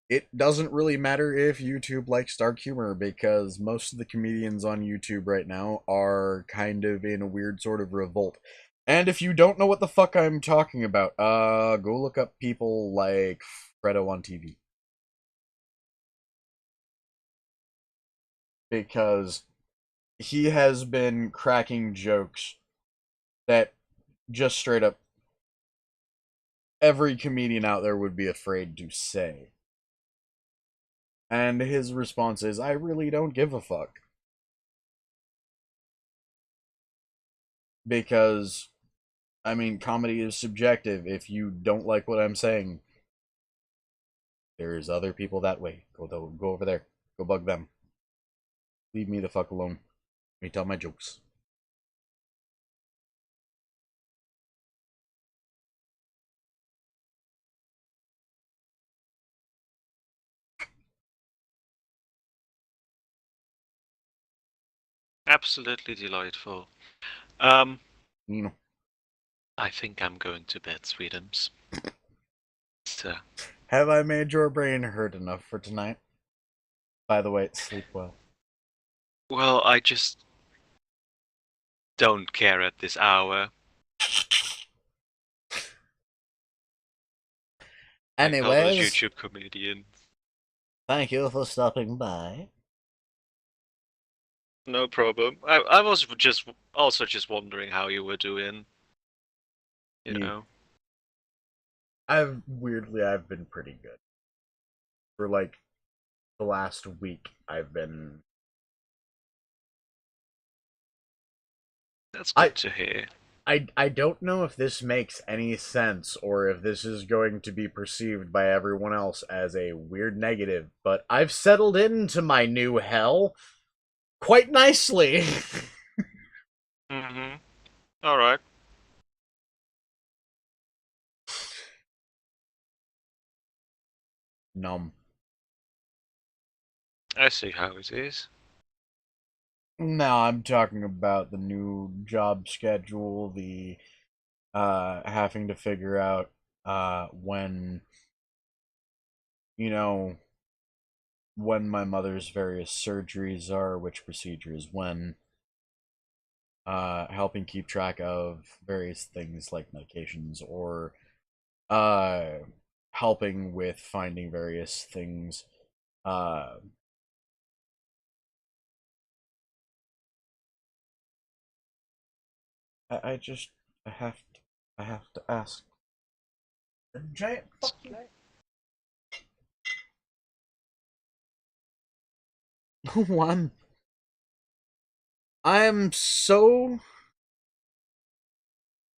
it doesn't really matter if YouTube likes dark humor because most of the comedians on YouTube right now are kind of in a weird sort of revolt. And if you don't know what the fuck I'm talking about, go look up people like Fredo on TV. Because he has been cracking jokes that just straight up every comedian out there would be afraid to say. And his response is, I really don't give a fuck. Because, I mean, comedy is subjective. If you don't like what I'm saying, there's other people that way. Go over there. Go bug them. Leave me the fuck alone. Let me tell my jokes. Absolutely delightful. You know. I think I'm going to bed, sweetums. So. Have I made your brain hurt enough for tonight? By the way, sleep well. Well, I just don't care at this hour. Anyways, like all those YouTube comedians. Thank you for stopping by. No problem. I was just wondering how you were doing. You know. I've been pretty good. For like the last week, I've been. That's good to hear. I don't know if this makes any sense or if this is going to be perceived by everyone else as a weird negative, but I've settled into my new hell quite nicely. Mm-hmm. All right. Numb. I see how it is. No, I'm talking about the new job schedule, the having to figure out when when my mother's various surgeries are, which procedures when, helping keep track of various things like medications or helping with finding various things. I just I have to ask. A giant fucking one. I am so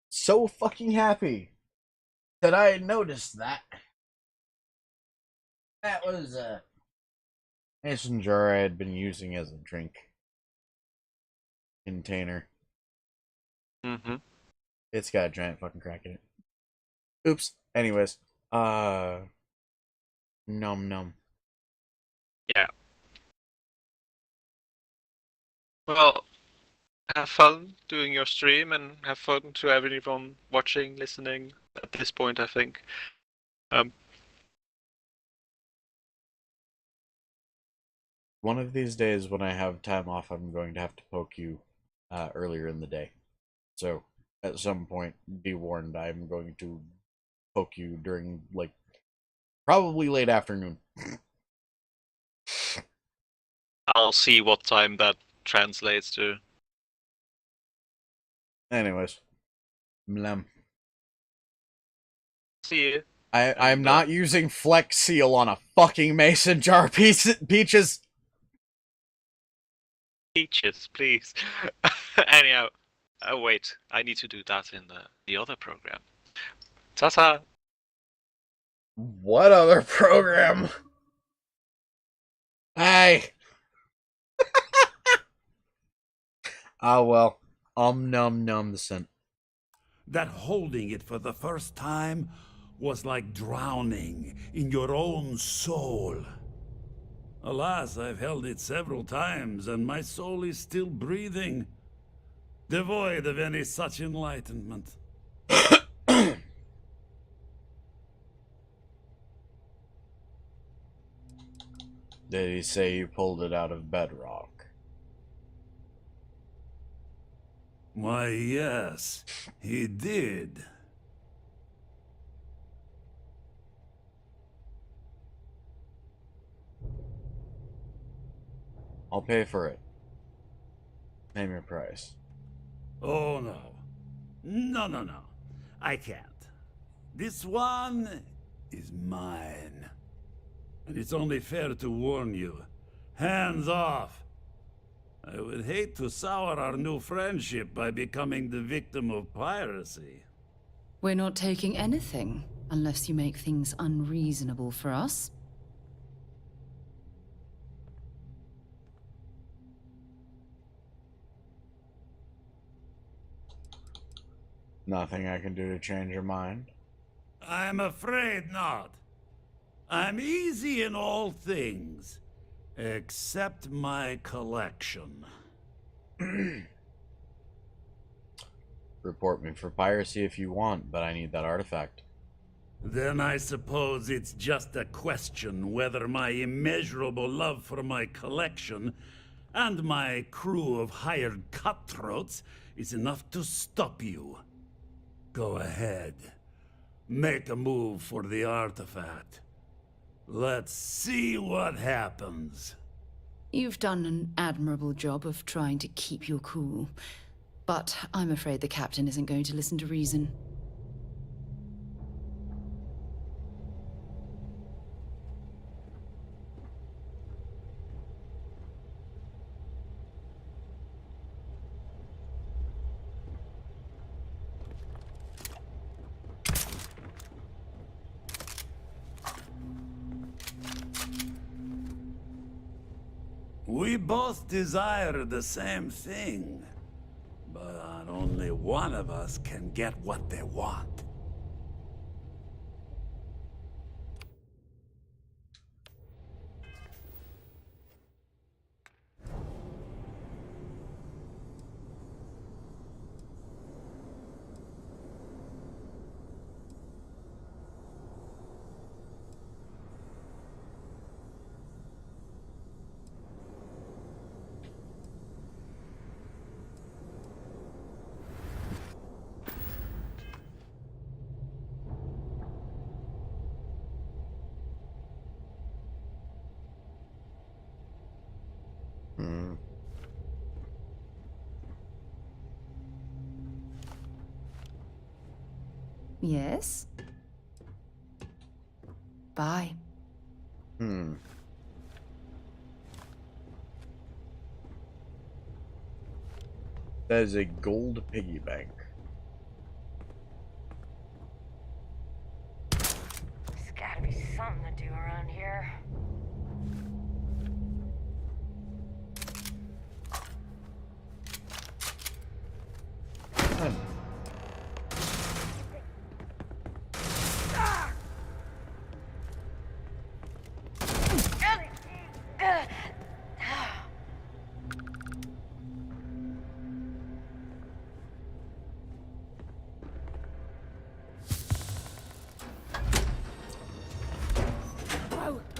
fucking happy that I noticed that. That was a mason jar I had been using as a drink container. Mm-hmm. It's got a giant fucking crack in it. Oops. Anyways, num. Yeah. Well, have fun doing your stream and have fun to everyone watching, listening. at this point, I think. One of these days when I have time off, I'm going to have to poke you earlier in the day. So at some point, be warned, I'm going to poke you during, like, probably late afternoon. I'll see what time that translates to. Anyways. Mlem. See you. I'm not using Flex Seal on a fucking mason jar, Peaches. Peaches, please. Anyhow, oh wait, I need to do that in the other program. Ta-ta! What other program? Hey! Well. Num the scent. That holding it for the first time was like drowning in your own soul. Alas, I've held it several times, and my soul is still breathing, devoid of any such enlightenment. Did he say you pulled it out of bedrock? Why, yes, he did. I'll pay for it. Name your price. Oh, no. No. I can't. This one is mine. And it's only fair to warn you. Hands off. I would hate to sour our new friendship by becoming the victim of piracy. We're not taking anything, unless you make things unreasonable for us. Nothing I can do to change your mind? I'm afraid not. I'm easy in all things, except my collection. Report me for piracy if you want, but I need that artifact. Then I suppose it's just a question whether my immeasurable love for my collection and my crew of hired cutthroats is enough to stop you. Go ahead. Make a move for the artifact. Let's see what happens. You've done an admirable job of trying to keep your cool, but I'm afraid the captain isn't going to listen to reason. We both desire the same thing, but only one of us can get what they want. Yes? Bye. That is a gold piggy bank. There's gotta be something to do around here.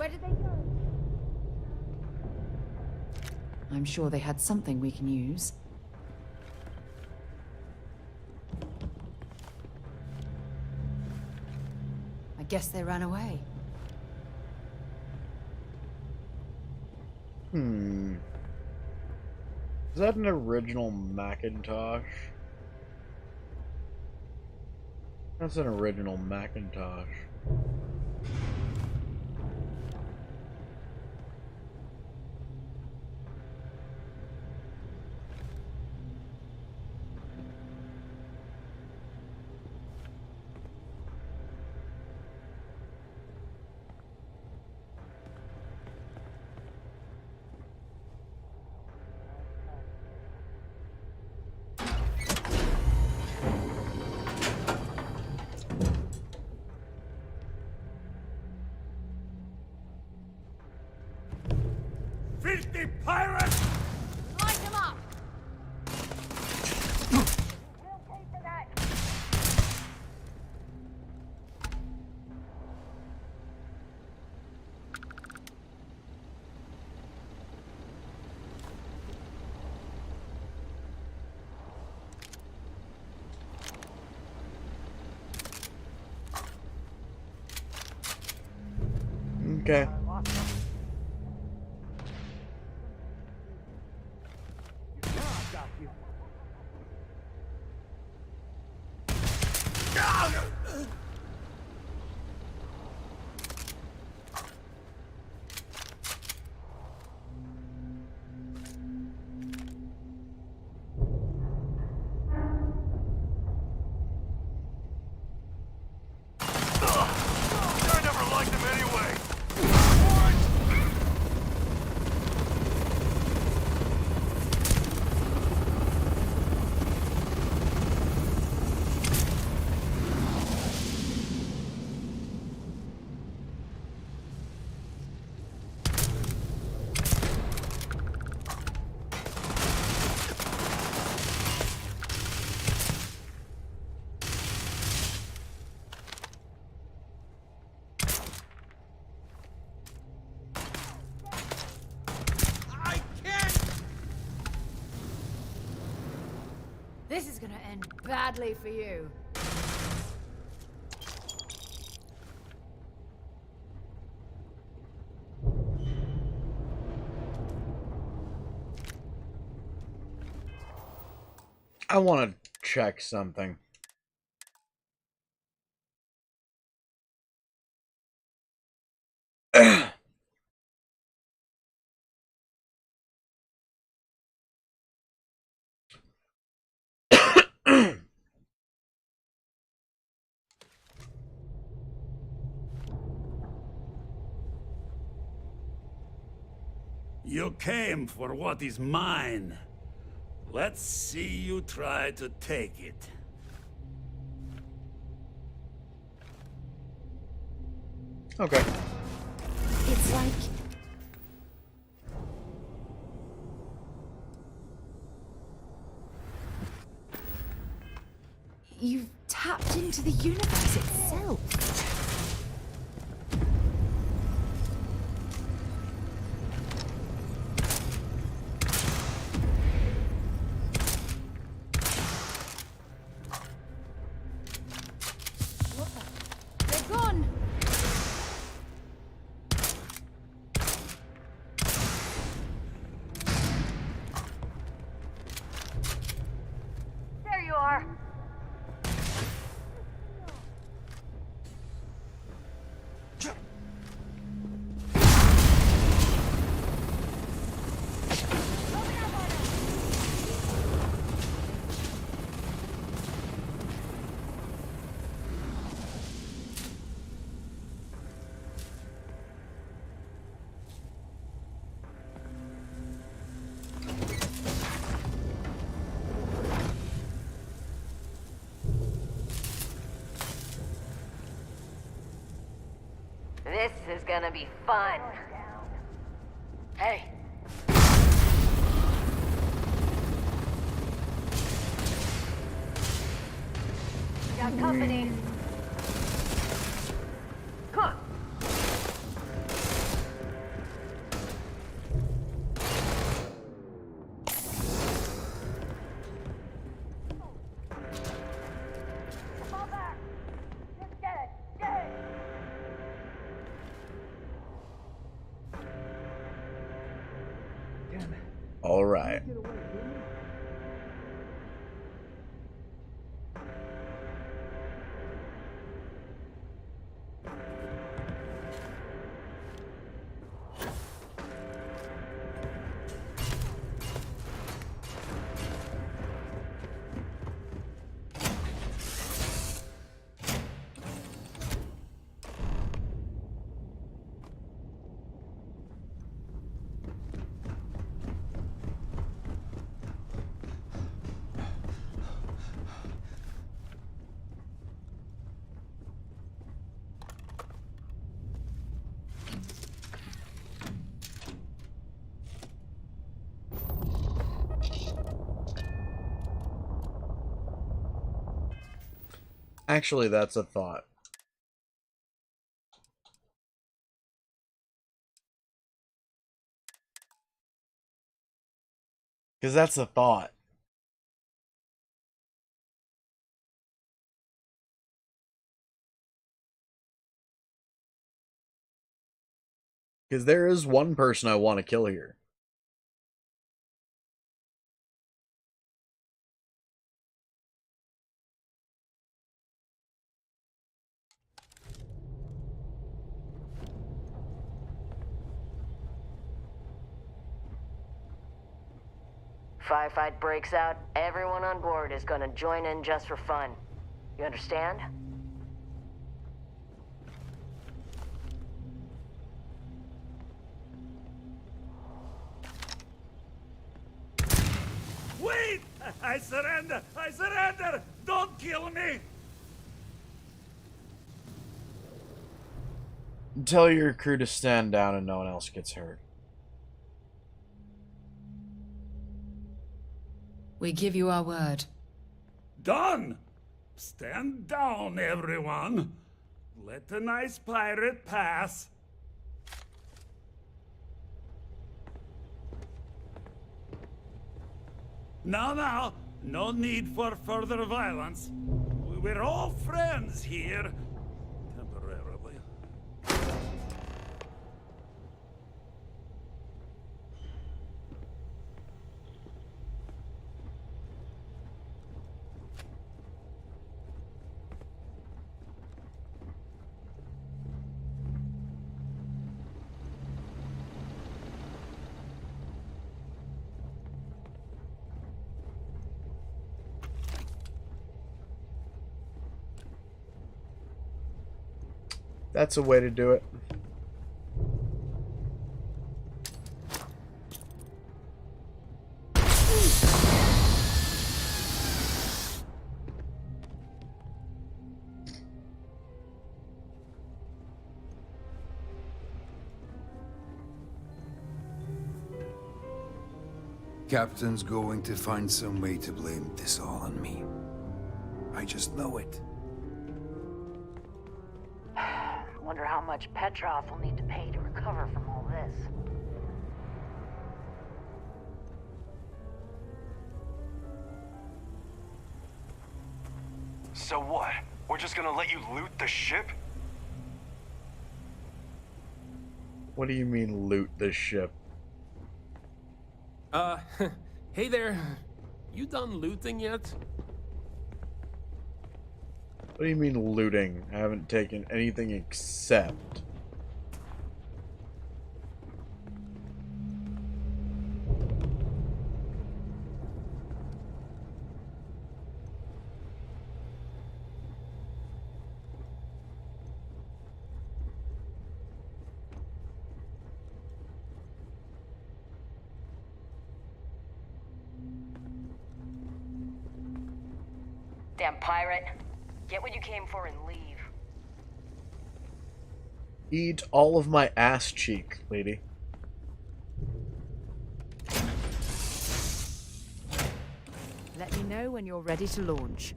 Where did they go? I'm sure they had something we can use. I guess they ran away. Is that an original Macintosh? That's an original Macintosh. Filthy pirate! Light him up! Okay. I never liked him anyway. This is gonna end badly for you. I want to check something. You came for what is mine. Let's see you try to take it. Okay. It's like... you've tapped into the universe itself. They're gone! There you are! This is gonna be fun. Hey. Got company. Huh. All right. Actually, that's a thought. Because that's a thought. Because there is one person I want to kill here. Firefight breaks out, everyone on board is gonna join in just for fun. You understand? Wait! I surrender! I surrender! Don't kill me! Tell your crew to stand down and no one else gets hurt. We give you our word. Done! Stand down, everyone. Let the nice pirate pass. Now, no need for further violence. We're all friends here. Temporarily. That's a way to do it. Captain's going to find some way to blame this all on me. I just know it. Wonder how much Petrov will need to pay to recover from all this. So what? We're just gonna let you loot the ship? What do you mean, loot this ship? Hey there. You done looting yet? What do you mean looting? I haven't taken anything except... Damn pirate. Get what you came for and leave. Eat all of my ass cheek, lady. Let me know when you're ready to launch.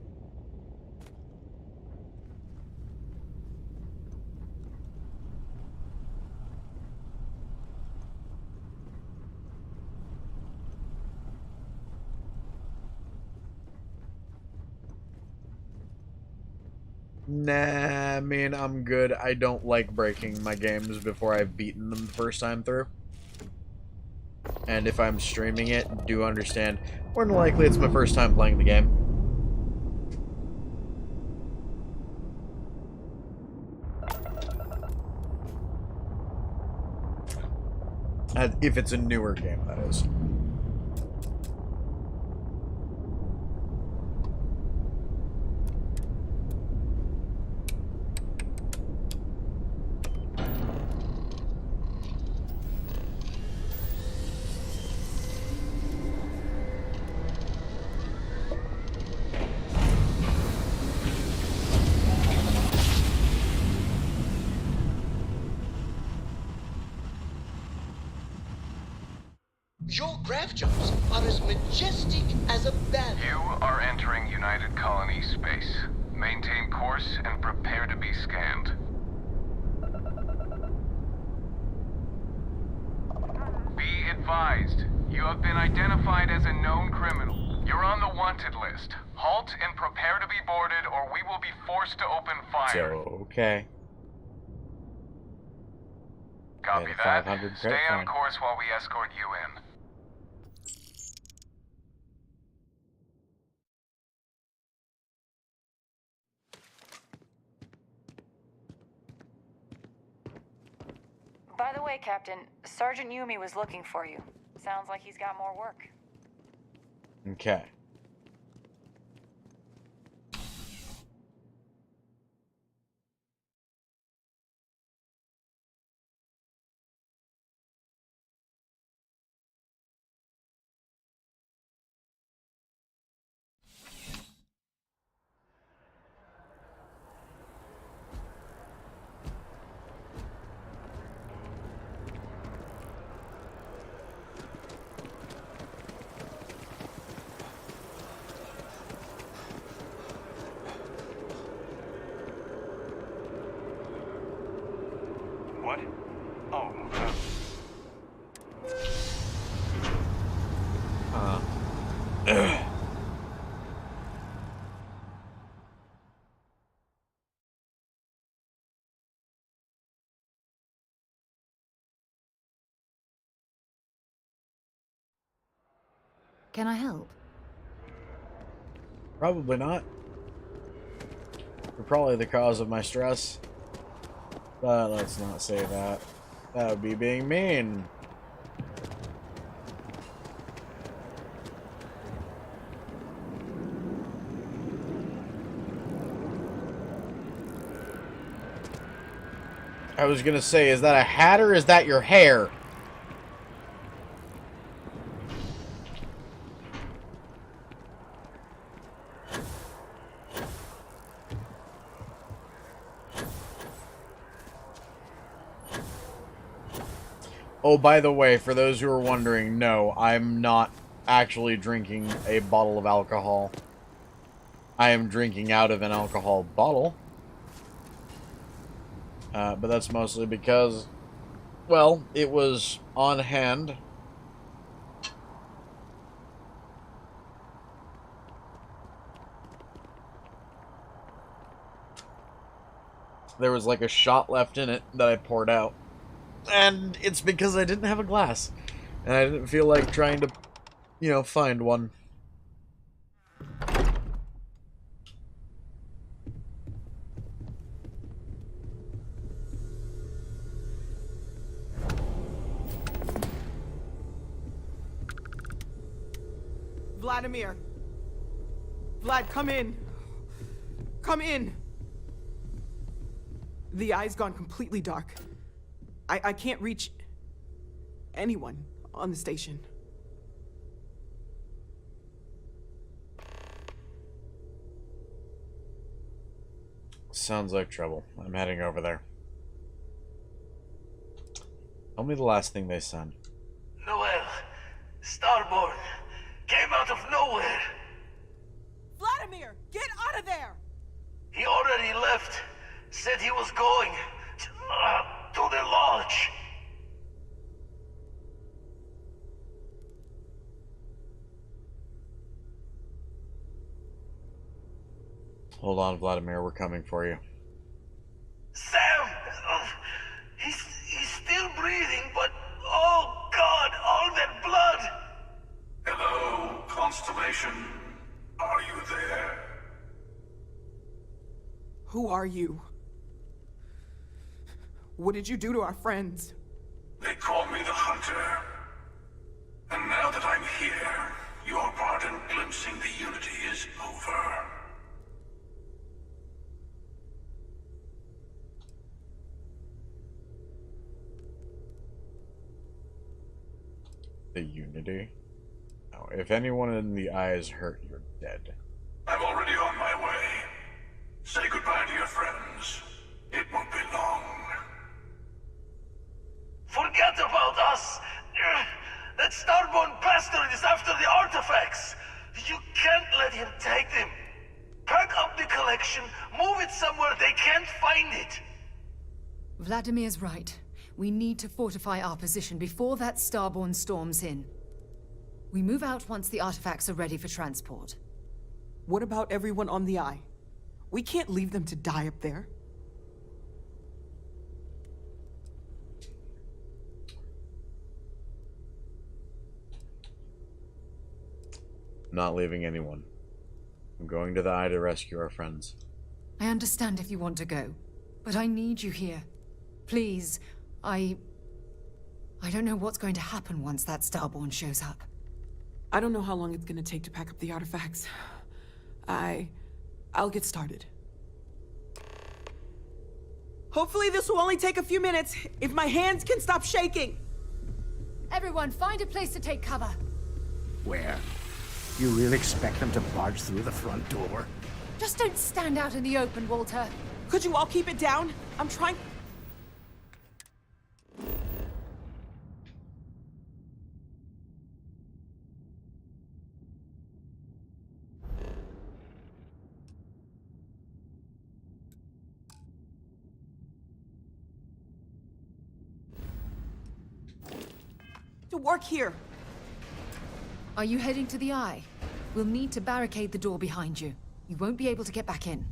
Nah, man, I'm good. I don't like breaking my games before I've beaten them the first time through. and if I'm streaming it, do understand more than likely it's my first time playing the game. If it's a newer game, that is. Your grav jumps are as majestic as a band. You are entering United Colony space. Maintain course and prepare to be scanned. Be advised, you have been identified as a known criminal. You're on the wanted list. Halt and prepare to be boarded, or we will be forced to open fire. So, okay. Copy that. Stay on course while we escort you in. By the way, Captain, Sergeant Yumi was looking for you. Sounds like he's got more work. Okay. What? Oh. Can I help? Probably not. You're probably the cause of my stress. But let's not say that. That would be being mean. I was gonna say, is that a hat or is that your hair? Oh, by the way, for those who are wondering, no, I'm not actually drinking a bottle of alcohol. I am drinking out of an alcohol bottle. But that's mostly because, well, it was on hand. There was like a shot left in it that I poured out. And it's because I didn't have a glass. And I didn't feel like trying to, you know, find one. Vladimir. Vlad, come in. Come in. The eye's gone completely dark. I can't reach anyone on the station. Sounds like trouble. I'm heading over there. Tell me the last thing they sent. Noel, Starborn, came out of nowhere. Vladimir, get out of there! He already left. Said he was going to the lodge. Hold on, Vladimir. We're coming for you. Sam! He's still breathing, but oh God, all that blood! are you? What did you do to our friends? They call me the Hunter. And now that I'm here, your part in glimpsing the Unity is over. The Unity? Oh, if anyone in the eye is hurt, you're dead. I'm already on my way. Say goodbye to your friends. It won't be long. Forget about us! That starborn bastard is after the artifacts! You can't let him take them! Pack up the collection, move it somewhere they can't find it! Vladimir's right. We need to fortify our position before that starborn storms in. We move out once the artifacts are ready for transport. What about everyone on the Eye? We can't leave them to die up there. Not leaving anyone. I'm going to the Eye to rescue our friends. I understand if you want to go, but I need you here. Please, I don't know what's going to happen once that starborn shows up. I don't know how long it's gonna take to pack up the artifacts. I'll get started. Hopefully this will only take a few minutes, if my hands can stop shaking! Everyone, find a place to take cover. Where? You really expect them to barge through the front door? Just don't stand out in the open, Walter. Could you all keep it down? I'm trying... to work here. Are you heading to the Eye? We'll need to barricade the door behind you. You won't be able to get back in.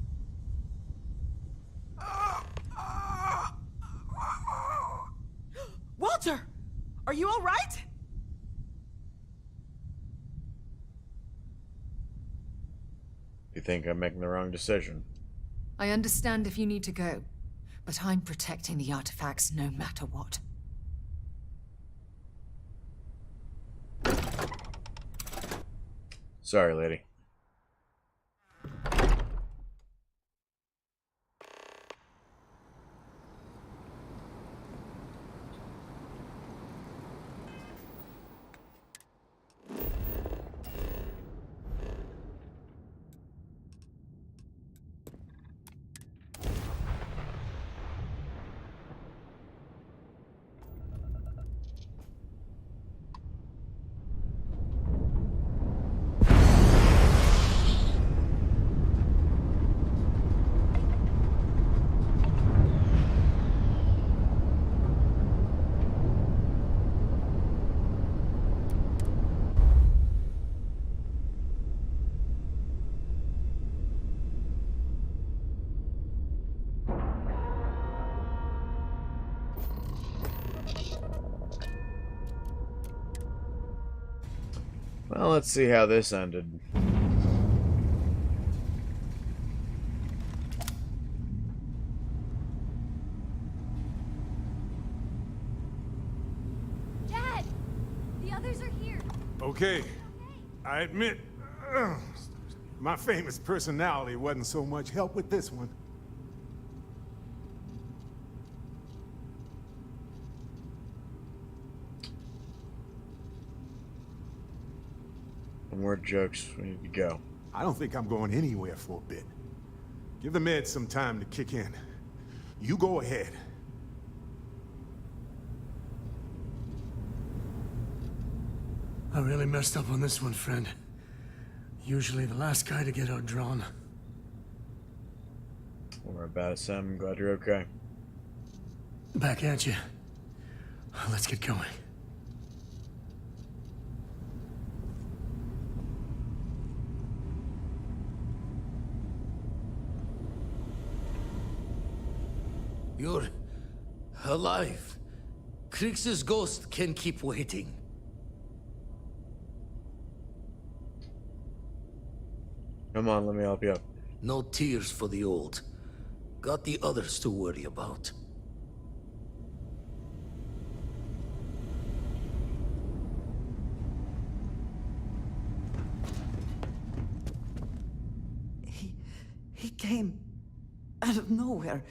Walter! Are you all right? You think I'm making the wrong decision? I understand if you need to go, but I'm protecting the artifacts no matter what. Sorry, lady. Well, let's see how this ended. Dad! The others are here. Okay, I admit, my famous personality wasn't so much help with this one. No more jokes. We need to go. I don't think I'm going anywhere for a bit. Give the meds some time to kick in. You go ahead. I really messed up on this one, friend. Usually the last guy to get outdrawn. Don't worry about it, Sam. I'm glad you're okay. Back at you. Let's get going. You're alive. Krix's ghost can keep waiting. Come on, let me help you up. No tears for the old. Got the others to worry about. He came out of nowhere.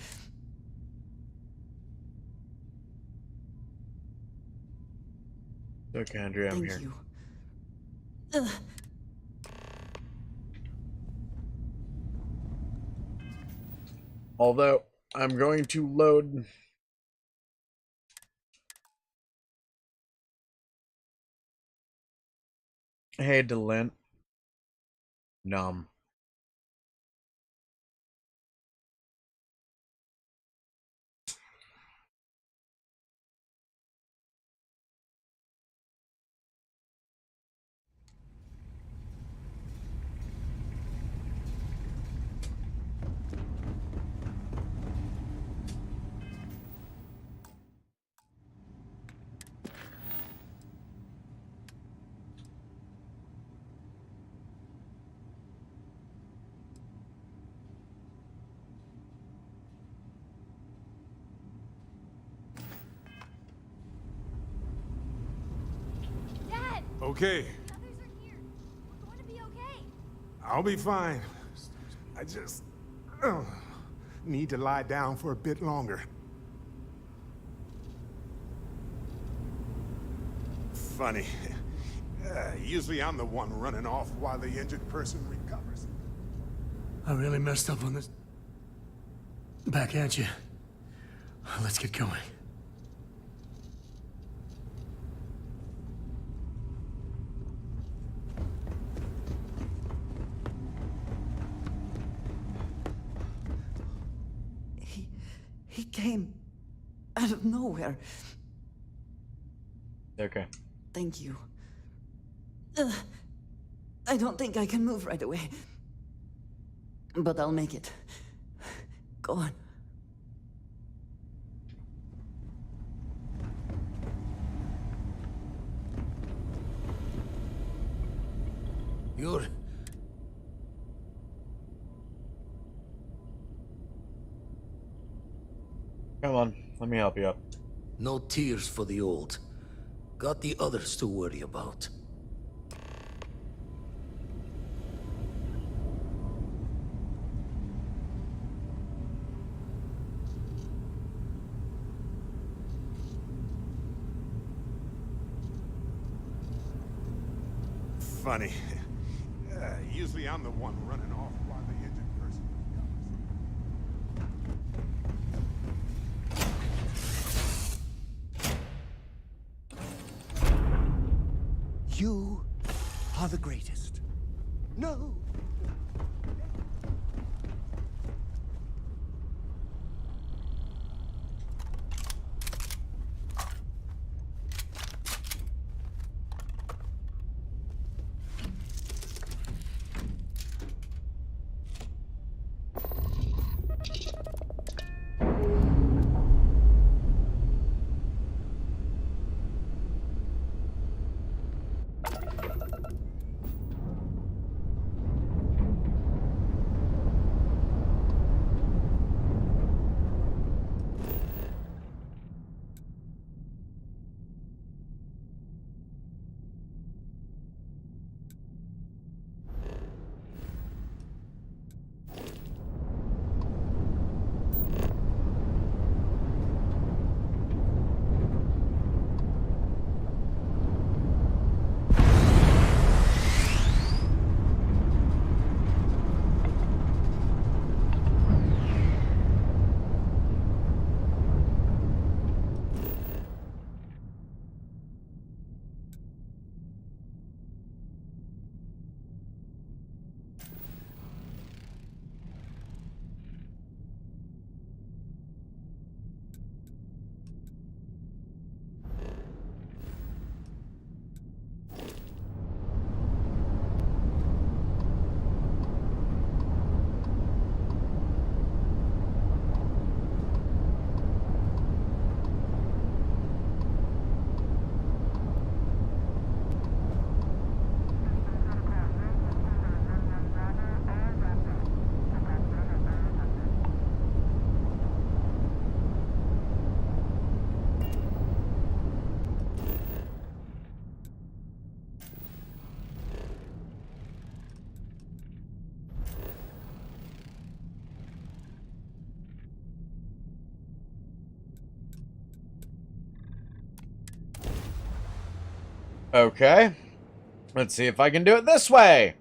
Okay, Andrea, I'm here. Thank you. Ugh. Although, I'm going to load... Hey, Delint. Numb. Okay. I'll be fine. I just need to lie down for a bit longer. Funny. Usually I'm the one running off while the injured person recovers. I really messed up on this. Back at you. Let's get going. He came out of nowhere. Okay. Thank you. Ugh. I don't think I can move right away. But I'll make it. Go on. You're... Come on, let me help you up. No tears for the old. Got the others to worry about. Funny. Usually I'm the one running off while the injured person recovers. You are the greatest. No! Okay. Let's see if I can do it this way.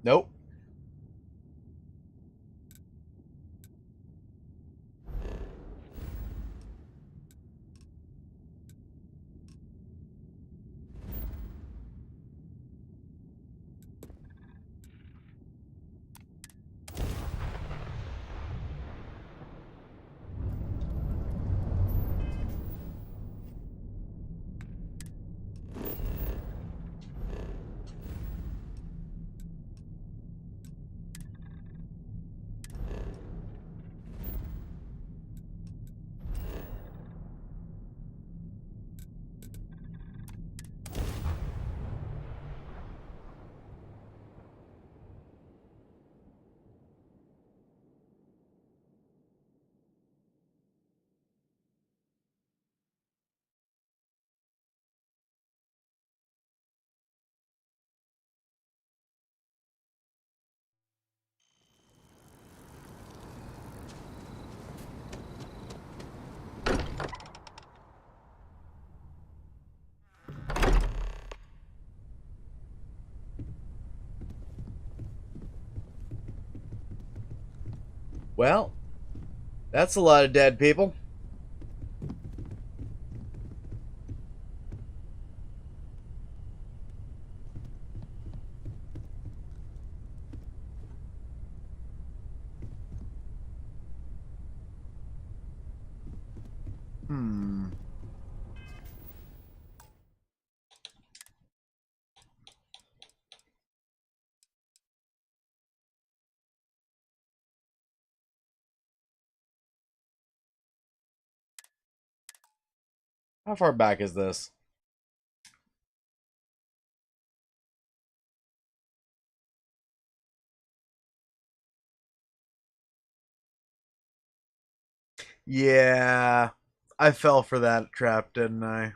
Nope. Well, that's a lot of dead people. Hmm. How far back is this? Yeah, I fell for that trap, didn't I?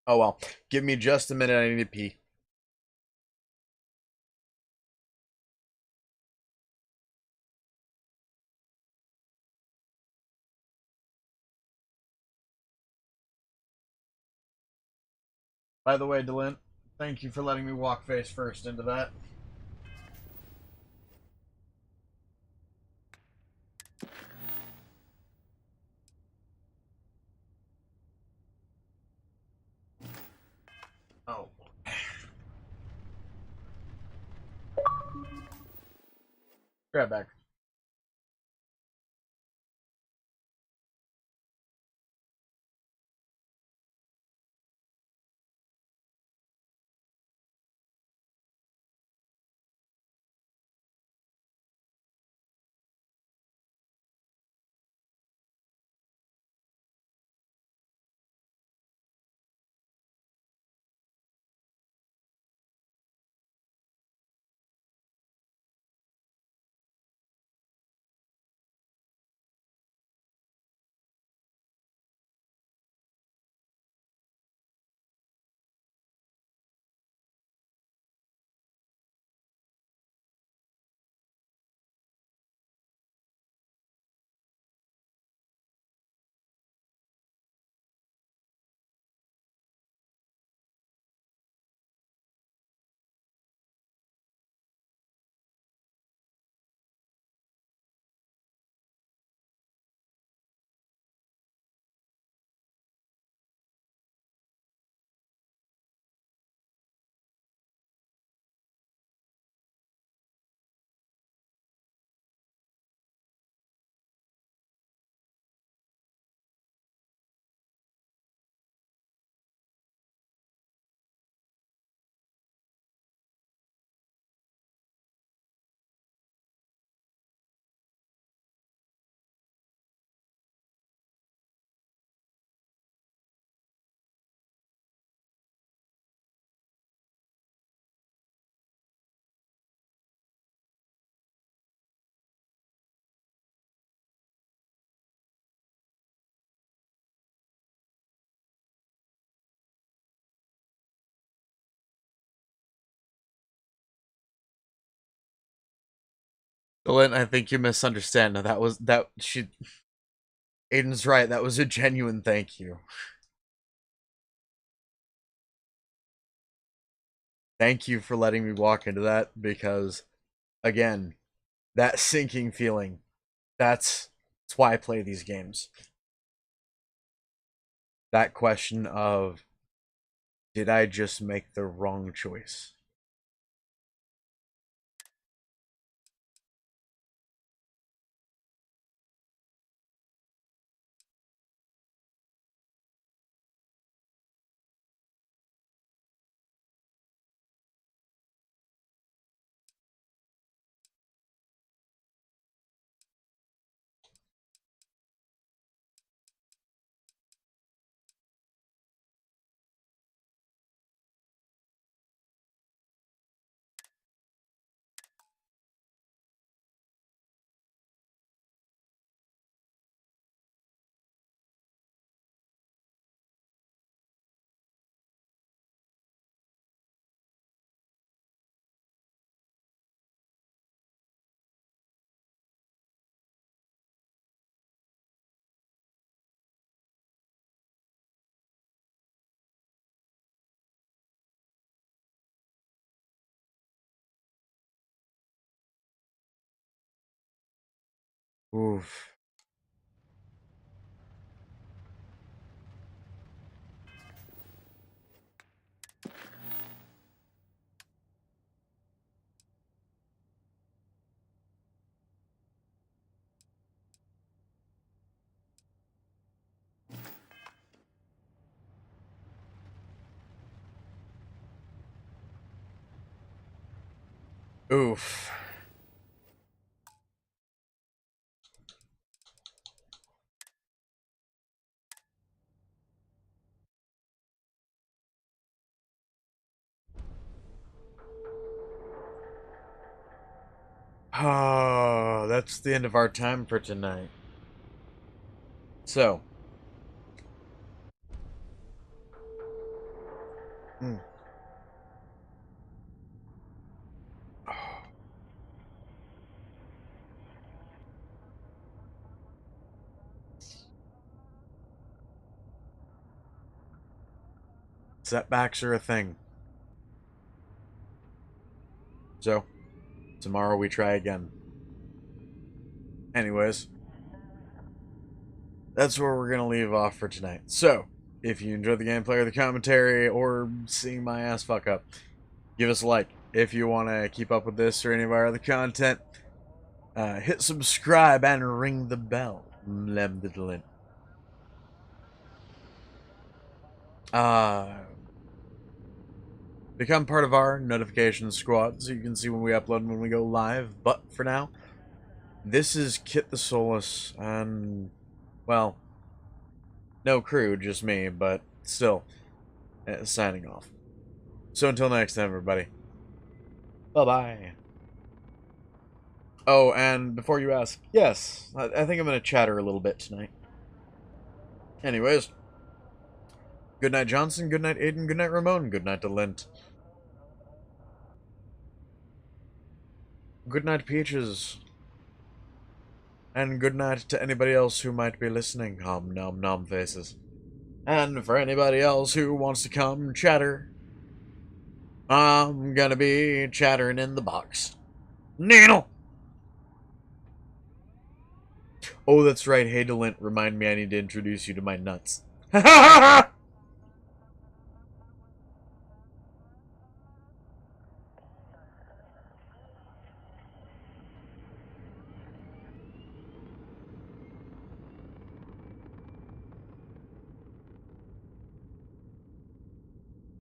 Oh well. Give me just a minute, I need to pee. By the way, Delint, thank you for letting me walk face first into that. Oh. Grab back. Dylan, I think you misunderstand. No, Aiden's right. That was a genuine thank you. Thank you for letting me walk into that because, again, that sinking feeling, that's why I play these games. That question of, did I just make the wrong choice? Oof. Oof. Oh, that's the end of our time for tonight. So. Hmm. Setbacks are a thing. So, tomorrow we try again. Anyways, that's where we're going to leave off for tonight. So, if you enjoyed the gameplay or the commentary or seeing my ass fuck up, give us a like. If you want to keep up with this or any of our other content, hit subscribe and ring the bell. Become part of our notification squad so you can see when we upload and when we go live. But for now, this is Kitthesoulless and, well, no crew, just me, but still, signing off. So until next time, everybody. Bye-bye. Oh, and before you ask, yes, I think I'm going to chatter a little bit tonight. Anyways, good night, Johnson, good night, Aiden, good night, Ramon, good night to Lint. Good night, Peaches. And good night to anybody else who might be listening, hum nom nom faces. And for anybody else who wants to come chatter, I'm gonna be chattering in the box. Needle! Oh, that's right. Hey, Delint, remind me I need to introduce you to my nuts. Ha ha ha ha!